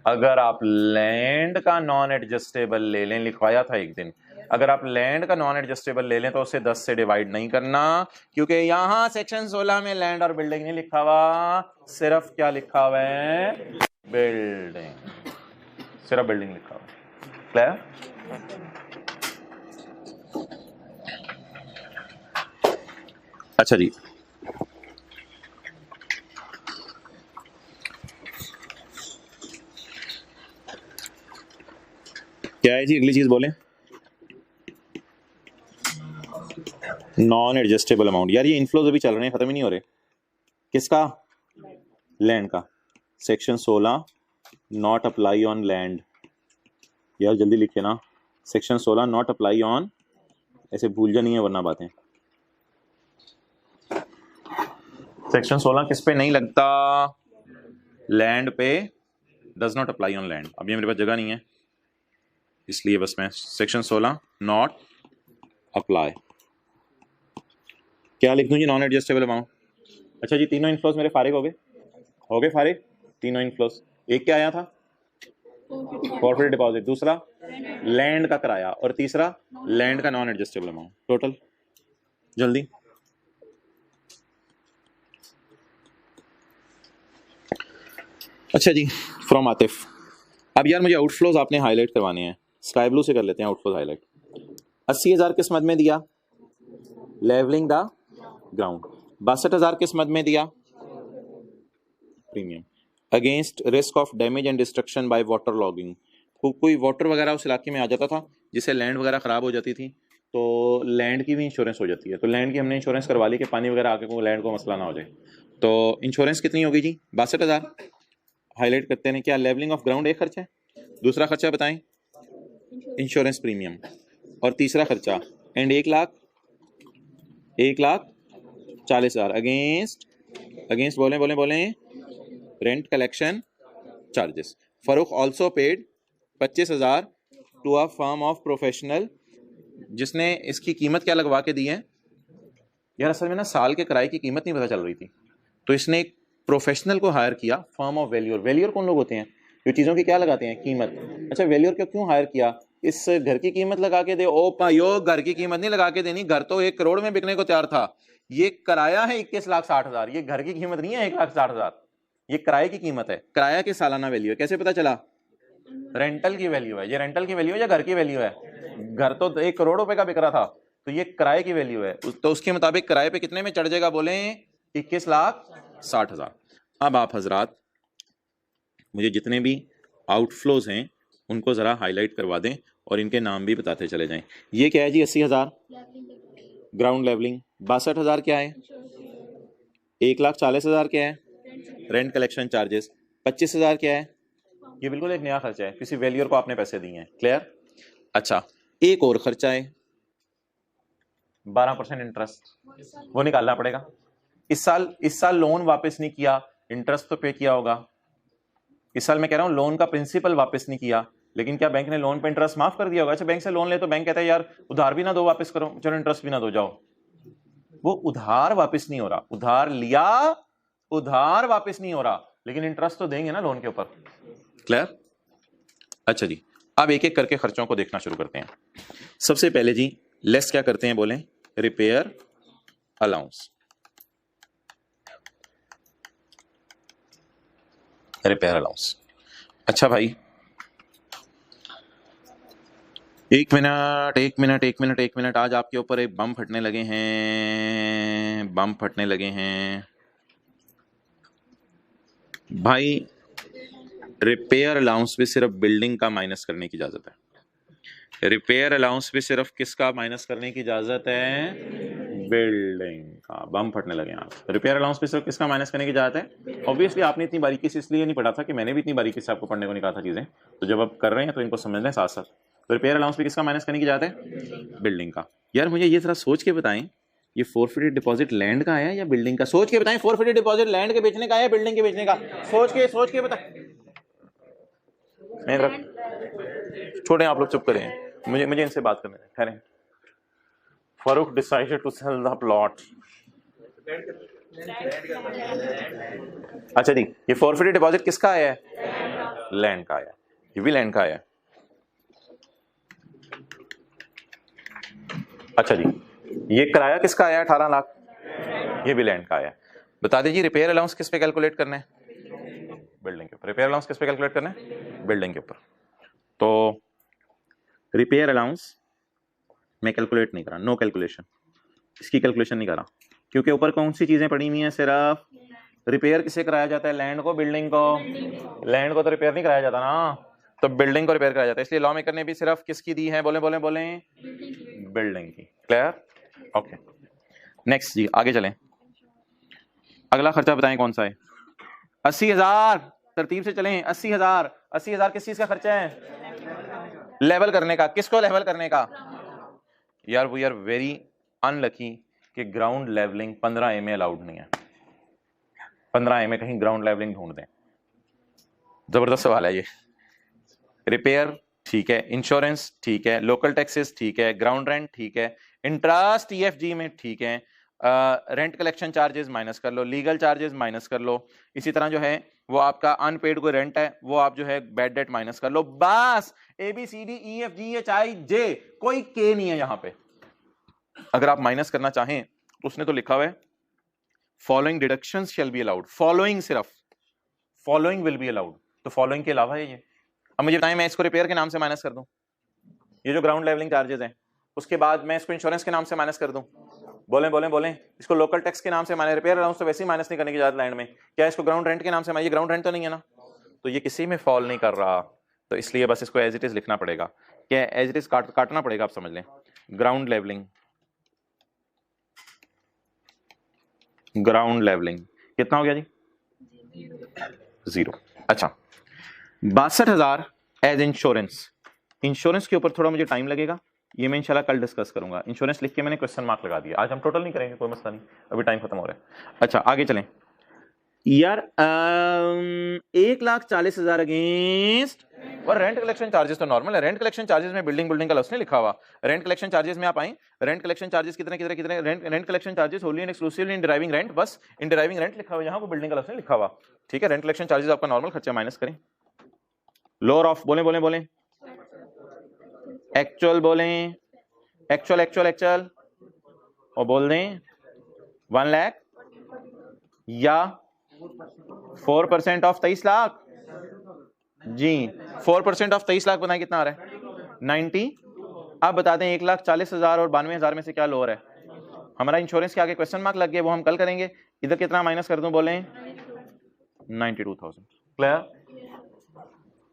अगर आप लैंड का नॉन एडजस्टेबल ले लें, लिखवाया था एक दिन, अगर आप लैंड का नॉन एडजस्टेबल ले लें तो उसे 10 से डिवाइड नहीं करना, क्योंकि यहां सेक्शन 16 में लैंड और बिल्डिंग नहीं लिखा हुआ, सिर्फ क्या लिखा हुआ है, बिल्डिंग, सिर्फ बिल्डिंग लिखा हुआ। क्लियर? अच्छा जी, क्या है जी अगली चीज बोले? Non adjustable amount. यार ये इनफ्लोज अभी चल रहे हैं, खत्म ही नहीं हो रहे। किसका? लैंड का। Section 16 not apply on land. यार जल्दी लिखे ना, सेक्शन 16 नॉट अप्लाई ऑन, ऐसे भूल जानी है वरना बातें। सेक्शन 16 किस पे नहीं लगता? लैंड पे, does not apply on land. अब ये मेरे पास जगह नहीं है इसलिए बस मैं सेक्शन 16 नॉट अप्लाई क्या लिख दूं जी? Non adjustable amount. अच्छा जी, तीनों इनफ्लोज मेरे फारिग हो गए फारिग, तीनों इनफ्लोज। एक क्या आया था? फॉरफिट डिपॉजिट, दूसरा लैंड का किराया, और तीसरा लैंड का नॉन एडजस्टेबल अमाउंट। टोटल जल्दी। अच्छा जी, फ्रॉम आतिफ। अब यार मुझे आउटफ्लोज आपने हाईलाइट करवाने हैं, स्काई ब्लू से कर लेते हैं आउटफ्लोज हाईलाइट। 80,000 किस मद में दिया? Levelling the ground. 62,000 किस मद में दिया? Premium against risk of damage and destruction by water logging. कोई वाटर वगैरह उस इलाके में आ जाता था जिससे लैंड वगैरह खराब हो जाती थी, तो लैंड की भी इंश्योरेंस हो जाती है। तो लैंड की हमने इंश्योरेंस करवा ली कि पानी वगैरह आके को लैंड को मसला ना हो जाए। तो इंश्योरेंस कितनी होगी जी? 62,000 हाईलाइट करते हैं। क्या लेवलिंग ऑफ ग्राउंड एक खर्चा है, दूसरा खर्चा बताएं इंश्योरेंस प्रीमियम, और तीसरा खर्चा एंड 1,40,000 अगेंस्ट बोले rent collection charges. Farrukh also paid 25,000 to a firm of professional, जिसने इसकी कीमत क्या लगवा के दी है यार? असल में ना साल के किराए की कीमत नहीं पता चल रही थी, तो इसने एक प्रोफेशनल को हायर किया, फर्म ऑफ वैल्यूअर। वैल्यूअर कौन लोग होते हैं? जो चीज़ों की क्या लगाते हैं? कीमत। अच्छा, वैल्यूअर को क्यों हायर किया? इस घर की कीमत लगा के दे। ओ पायो, घर की कीमत नहीं लगा के देनी, घर तो 1 करोड़ में बिकने को तैयार था। ये किराया है 21,60,000, ये घर की कीमत नहीं है 1,60,000, ये किराए की कीमत है। किराया की सालाना वैल्यू है, कैसे पता चला? रेंटल की वैल्यू है। ये रेंटल की वैल्यू है या घर की वैल्यू है? घर तो 1 करोड़ रुपए का बिक रहा था, तो ये किराए की वैल्यू है। तो उसके मुताबिक किराए पे कितने में चढ़ जाएगा? बोले 21,60,000। अब आप हजरात मुझे जितने भी आउटफ्लोज हैं उनको जरा हाईलाइट करवा दें और इनके नाम भी बताते चले जाएं। ये क्या है जी? 80,000 ग्राउंड लेवलिंग। 62,000 क्या है? 1,40,000 क्या है? Rent collection charges. 25,000 क्या है? ये बिल्कुल एक नया खर्चा है, किसी वैल्यूअर को आपने पैसे दिए हैं। क्लियर? अच्छा, एक और खर्चा है 12% इंटरेस्ट, वो निकालना पड़ेगा। इस साल लोन वापस नहीं किया, इंटरेस्ट तो पे किया होगा। इस साल मैं कह रहा हूं लोन का प्रिंसिपल वापस नहीं किया, लेकिन क्या बैंक ने लोन पे इंटरेस्ट माफ कर दिया होगा? अच्छा, बैंक से लोन ले तो बैंक कहता है यार उधार भी ना दो, वापस करो, चलो इंटरेस्ट भी ना दो, जाओ। वो उधार वापस नहीं हो रहा, उधार लिया, उधार वापस नहीं हो रहा, लेकिन इंटरेस्ट तो देंगे ना लोन के ऊपर। क्लियर? अच्छा जी, अब एक एक करके खर्चों को देखना शुरू करते हैं। सबसे पहले जी लेस क्या करते हैं? बोले रिपेयर अलाउंस। Repair allowance. अच्छा भाई, एक मिनट, आज आपके ऊपर एक बम फटने लगे हैं भाई। रिपेयर अलाउंस भी सिर्फ बिल्डिंग का माइनस करने की इजाजत है। रिपेयर अलाउंस भी सिर्फ किसका माइनस करने की इजाजत है? बिल्डिंग का। बम फटने लगे आप। रिपेयर अलाउंस भी सिर्फ किसका माइनस करने की इजाजत है? ऑब्वियसली आपने इतनी बारीकी से इसलिए नहीं पढ़ा था कि मैंने भी इतनी बारीकी से आपको पढ़ने को नहीं कहा था चीजें, तो जब आप कर रहे हैं तो इनको समझ लें साथ साथ। तो रिपेयर अलाउंस भी किसका माइनस करने की इजाजत है? बिल्डिंग का। यार मुझे ये जरा सोच के बताएं ये फोरफिटेड डिपॉजिट लैंड का है या बिल्डिंग का? सोच के बताएं, फोरफिटेड डिपॉजिट लैंड के बेचने का है या बिल्डिंग के बेचने का? सोच के बता। छोड़े आप लोग, चुप करें, मुझे इनसे बात करने दें, ठहरें। Farooq decided to sell the plot. अच्छा जी, ये फोरफिटेड डिपॉजिट किसका है? लैंड का है। ये भी लैंड का है। अच्छा जी, ये किराया किसका आया 18 लाख? ये भी लैंड का आया। बता दीजिए रिपेयर अलाउंस किस पे कैलकुलेट करना है? बिल्डिंग के ऊपर। रिपेयर अलाउंस किस पे कैलकुलेट करना है? बिल्डिंग के ऊपर। तो रिपेयर अलाउंस मैं कैलकुलेट नहीं कर रहा, नो कैलकुलेशन, इसकी कैलकुलेशन नहीं कर रहा, क्योंकि ऊपर कौन सी चीजें पड़ी हुई हैं? सिर्फ रिपेयर किसे कराया जाता है? लैंड को, बिल्डिंग को? लैंड को तो रिपेयर नहीं कराया जाता ना, तो बिल्डिंग को रिपेयर कराया जाता है। इसलिए लॉ मेकर ने भी सिर्फ किसकी दी है? बोले बिल्डिंग की। क्लियर? ओके, नेक्स्ट जी, आगे चलें। अगला खर्चा बताएं कौन सा है? 80,000। तरतीब से चलें। 80,000 किस चीज का खर्चा है? लेवल करने का। किसको लेवल करने का? यार वी आर वेरी अनलकी कि ग्राउंड लेवलिंग 15 एमए अलाउड नहीं है। 15 एमए कहीं ग्राउंड लेवलिंग ढूंढ दें। जबरदस्त सवाल है ये। रिपेयर ठीक है, इंश्योरेंस ठीक है, लोकल टैक्सेस ठीक है, ग्राउंड रेंट ठीक है, इंटरेस्ट ईएफजी में ठीक है, रेंट कलेक्शन चार्जेस माइनस कर लो, लीगल चार्जेस माइनस कर लो, इसी तरह जो है वो आपका अनपेड कोई रेंट है वो आप जो है बैड डेट माइनस कर लो। बस ABCDEFGHIJ, कोई के नहीं है यहां पे। अगर आप माइनस करना चाहें तो उसने तो लिखा हुआ है following deductions shall be allowed. Following, सिर्फ फॉलोइंग विल बी अलाउड, तो फॉलोइंग के अलावा है ये। अब मुझे बताएं, मैं इसको रिपेयर के नाम से माइनस कर दूं, ये जो ग्राउंड लेवलिंग चार्जेस हैं, उसके बाद मैं इसको इंश्योरेंस के नाम से माइनस कर दूं, बोलें इसको लोकल टैक्स के नाम से माइनस, रिपेयर अलाउंस तो वैसे ही माइनस नहीं करने की इजाजत लैंड में, क्या इसको ग्राउंड रेंट के नाम से? ये ग्राउंड रेंट तो नहीं है ना, तो ये किसी में फॉल नहीं कर रहा, तो इसलिए बस इसको एज इट इज लिखना पड़ेगा। क्या एज इट इज काटना पड़ेगा, आप समझ लें। ग्राउंड लेवलिंग कितना हो गया जी? 0। अच्छा, 62,000 एज इंश्योरेंस। इंश्योरेंस के ऊपर थोड़ा मुझे टाइम लगेगा, ये मैं इंशाल्लाह कल डिस्कस करूंगा। इंश्योरेंस लिख के मैंने क्वेश्चन मार्क लगा दिया, आज हम टोटल नहीं करेंगे, कोई मसला नहीं, अभी टाइम खत्म हो रहा है। अच्छा आगे चलें यार। 1,40,000 अगेंस्ट, और रेंट कलेक्शन चार्जेस तो नॉर्मल है। रेंट कलेक्शन चार्जेस में बिल्डिंग का लॉस नहीं लिखा हुआ। रेंट कलेक्शन चार्जेस में आप आए, रेंट कलेक्शन चार्जेस कितने rent collection charges Holi and exclusively in deriving rent, बस इन डिराइविंग रेंट लिखा हुआ, यहाँ को बिल्डिंग का लॉस नहीं लिखा हुआ। ठीक है, रेंट कलेक्शन चार्जेस आपका नॉर्मल खर्चा माइनस करें। लोअर ऑफ बोले एक्चुअल, बोलें एक्चुअल और बोल दें 1 लाख या 4% ऑफ 23 लाख जी। 4% ऑफ 23 लाख बताएं कितना आ रहा है? 90। अब बता दें 1,40,000 और 92,000 में से क्या लोअर है? हमारा इंश्योरेंस के आगे क्वेश्चन मार्क लग गया, वो हम कल करेंगे। इधर कितना माइनस कर दूं, बोलें 92,000। क्लियर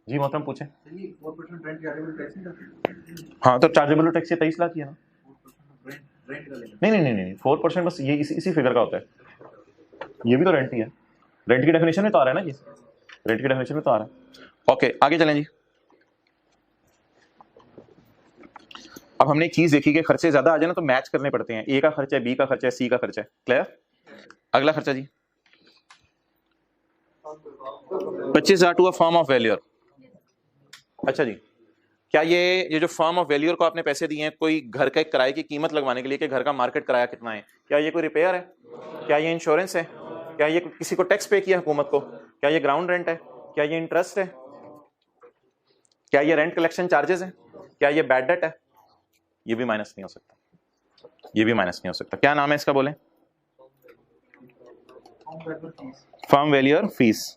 जी? मोहतरम पूछे। हाँ तो चार्जेबल टैक्स 23 लाख ही है ना? नहीं 4% बस ये इसी फिगर का होता है, ये भी तो रेंट ही है। रेंट की डेफिनेशन में तो आ रहा है ना जी, रेंट की डेफिनेशन में तो आ रहा है। ओके आगे चलें जी। अब हमने एक चीज देखी कि खर्चे ज्यादा आ जाए ना तो मैच करने पड़ते हैं, ए का खर्चा है, बी का खर्चा है, सी का खर्चा है। क्लियर? अगला खर्चा जी 25,000 to a firm of valuer. अच्छा जी, क्या ये जो फर्म ऑफ वैल्यूअर को आपने पैसे दिए हैं कोई घर का किराए की कीमत लगवाने के लिए कि घर का मार्केट किराया कितना है, क्या ये कोई रिपेयर है? क्या ये इंश्योरेंस है? क्या ये किसी को टैक्स पे किया हुकूमत को? क्या ये ग्राउंड रेंट है? क्या ये इंटरेस्ट है? क्या ये रेंट कलेक्शन चार्जेस है? क्या ये बैड डेट है? ये भी माइनस नहीं हो सकता, ये भी माइनस नहीं हो सकता। क्या नाम है इसका, बोले? Firm valuer fees.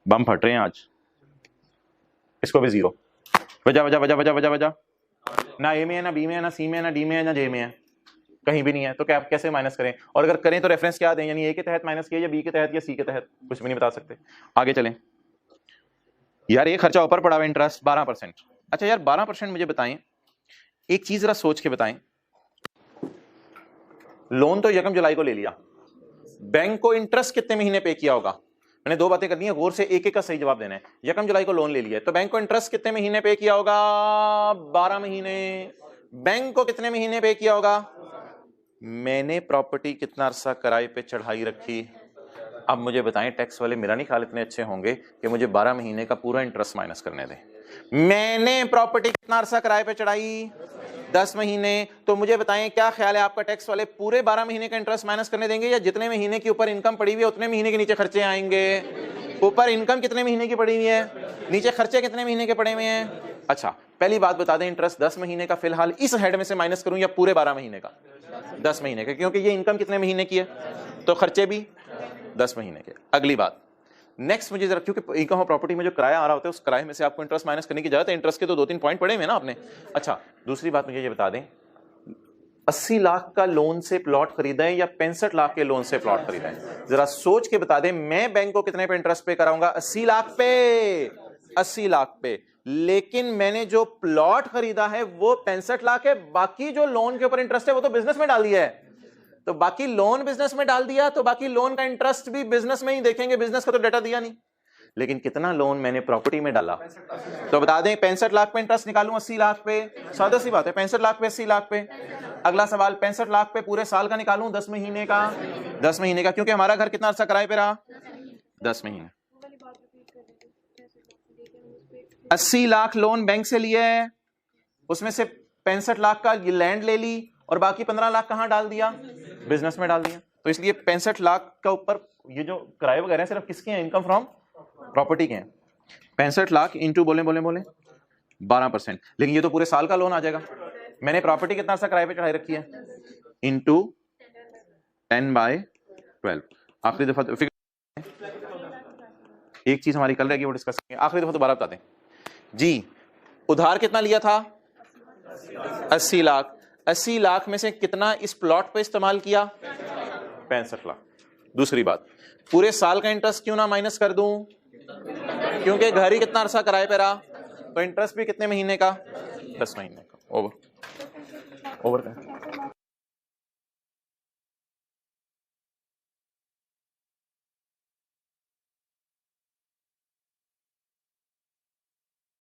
बम फट रहे हैं आज। इसको भी 0। वजह ना ए में है, ना बी में है, ना सी में है, ना डी में है, ना जे में है, कहीं भी नहीं है, तो क्या कैसे माइनस करें? और अगर करें तो रेफरेंस क्या दें, यानी ए के तहत माइनस किया या बी के तहत या सी के तहत? कुछ भी नहीं बता सकते। आगे चलें यार, ये खर्चा ऊपर पड़ा हुआ, इंटरेस्ट 12%। अच्छा यार 12% मुझे बताएं, एक चीज जरा सोच के बताएं, लोन तो 1 जुलाई को ले लिया, बैंक को इंटरेस्ट कितने महीने पे किया होगा? मैंने 2 बातें करनी है, गौर से एक का सही जवाब देना है। 1 जुलाई को लोन ले लिया है तो बैंक को इंटरेस्ट कितने महीने पे किया होगा? 12 महीने। बैंक को कितने महीने पे किया होगा? मैंने प्रॉपर्टी कितना अरसा किराए पे चढ़ाई रखी। अब मुझे बताएं, टैक्स वाले मेरा नहीं ख्याल इतने अच्छे होंगे कि मुझे 12 महीने का पूरा इंटरेस्ट माइनस करने दें। मैंने प्रॉपर्टी कितना अरसा किराए पे चढ़ाई, 10 महीने। तो मुझे बताएं क्या ख्याल है आपका, टैक्स वाले पूरे 12 महीने का इंटरेस्ट माइनस करने देंगे या जितने महीने के ऊपर इनकम पड़ी हुई है उतने महीने के नीचे खर्चे आएंगे? ऊपर इनकम कितने महीने की पड़ी हुई है, नीचे खर्चे कितने महीने के पड़े हुए हैं। अच्छा पहली बात बता दें, इंटरेस्ट 10 महीने का फिलहाल इस हेड में से माइनस करूं या पूरे 12 महीने का? 10 महीने का, क्योंकि ये इनकम कितने महीने की है तो खर्चे भी 10 महीने के। अगली बात नेक्स्ट, मुझे जरा, क्योंकि इनकम प्रॉपर्टी में जो किराया आ रहा होता है उस किराए में से आपको इंटरेस्ट माइनस करने की जरूरत है। इंटरेस्ट के तो 2-3 पॉइंट पड़े हुए ना आपने। अच्छा दूसरी बात मुझे ये बता दें, 80 लाख का लोन से प्लॉट खरीदा है या 65 लाख के लोन से प्लॉट खरीदा है? जरा सोच के बता दें, मैं बैंक को कितने पे इंटरेस्ट पे कराऊंगा? 80 लाख पे, 80 लाख पे। लेकिन मैंने जो प्लॉट खरीदा है वो 65 लाख है, बाकी जो लोन के ऊपर इंटरेस्ट है वो तो बिजनेस में डाल दिया है। तो बाकी लोन बिजनेस में डाल दिया तो बाकी लोन का इंटरेस्ट भी बिजनेस में ही देखेंगे, बिजनेस का तो डाटा दिया नहीं। लेकिन कितना लोन मैंने प्रॉपर्टी में डाला, तो बता दें 65 लाख पे इंटरेस्ट निकालूं 80 लाख पे, सादा सी बात है, 65 लाख पे 80 लाख पे। अगला सवाल, 65 लाख पे पूरे साल का निकालूं 10 महीने का? 10 महीने का, क्योंकि हमारा घर कितना अर्सा किराए पे रहा? 10 महीने। 80 लाख लोन बैंक से लिया है, उसमें से 65 लाख का लैंड ले ली और बाकी 15 लाख कहां डाल दिया? बिजनेस में डाल दिया। तो इसलिए 65 लाख का ऊपर ये जो किराए वगैरह सिर्फ किसके हैं? इनकम फ्रॉम प्रॉपर्टी के हैं। 65 लाख इंटू बोले 12%, लेकिन ये तो पूरे साल का लोन आ जाएगा। मैंने प्रॉपर्टी कितना सा किराए पे चढ़ाई रखी है? इंटू 10/12। आखिरी दफा एक चीज हमारी कल रहेगी वो डिस्कस करेंगे, आखिरी दफा दोबारा बताते हैं जी। उधार कितना लिया था? 80 लाख। 80 लाख में से कितना इस प्लॉट पे इस्तेमाल किया? 65 लाख। दूसरी बात, पूरे साल का इंटरेस्ट क्यों ना माइनस कर दूं, क्योंकि घर ही कितना अरसा किराए पे रहा, तो इंटरेस्ट भी कितने महीने का? 10 महीने का। ओवर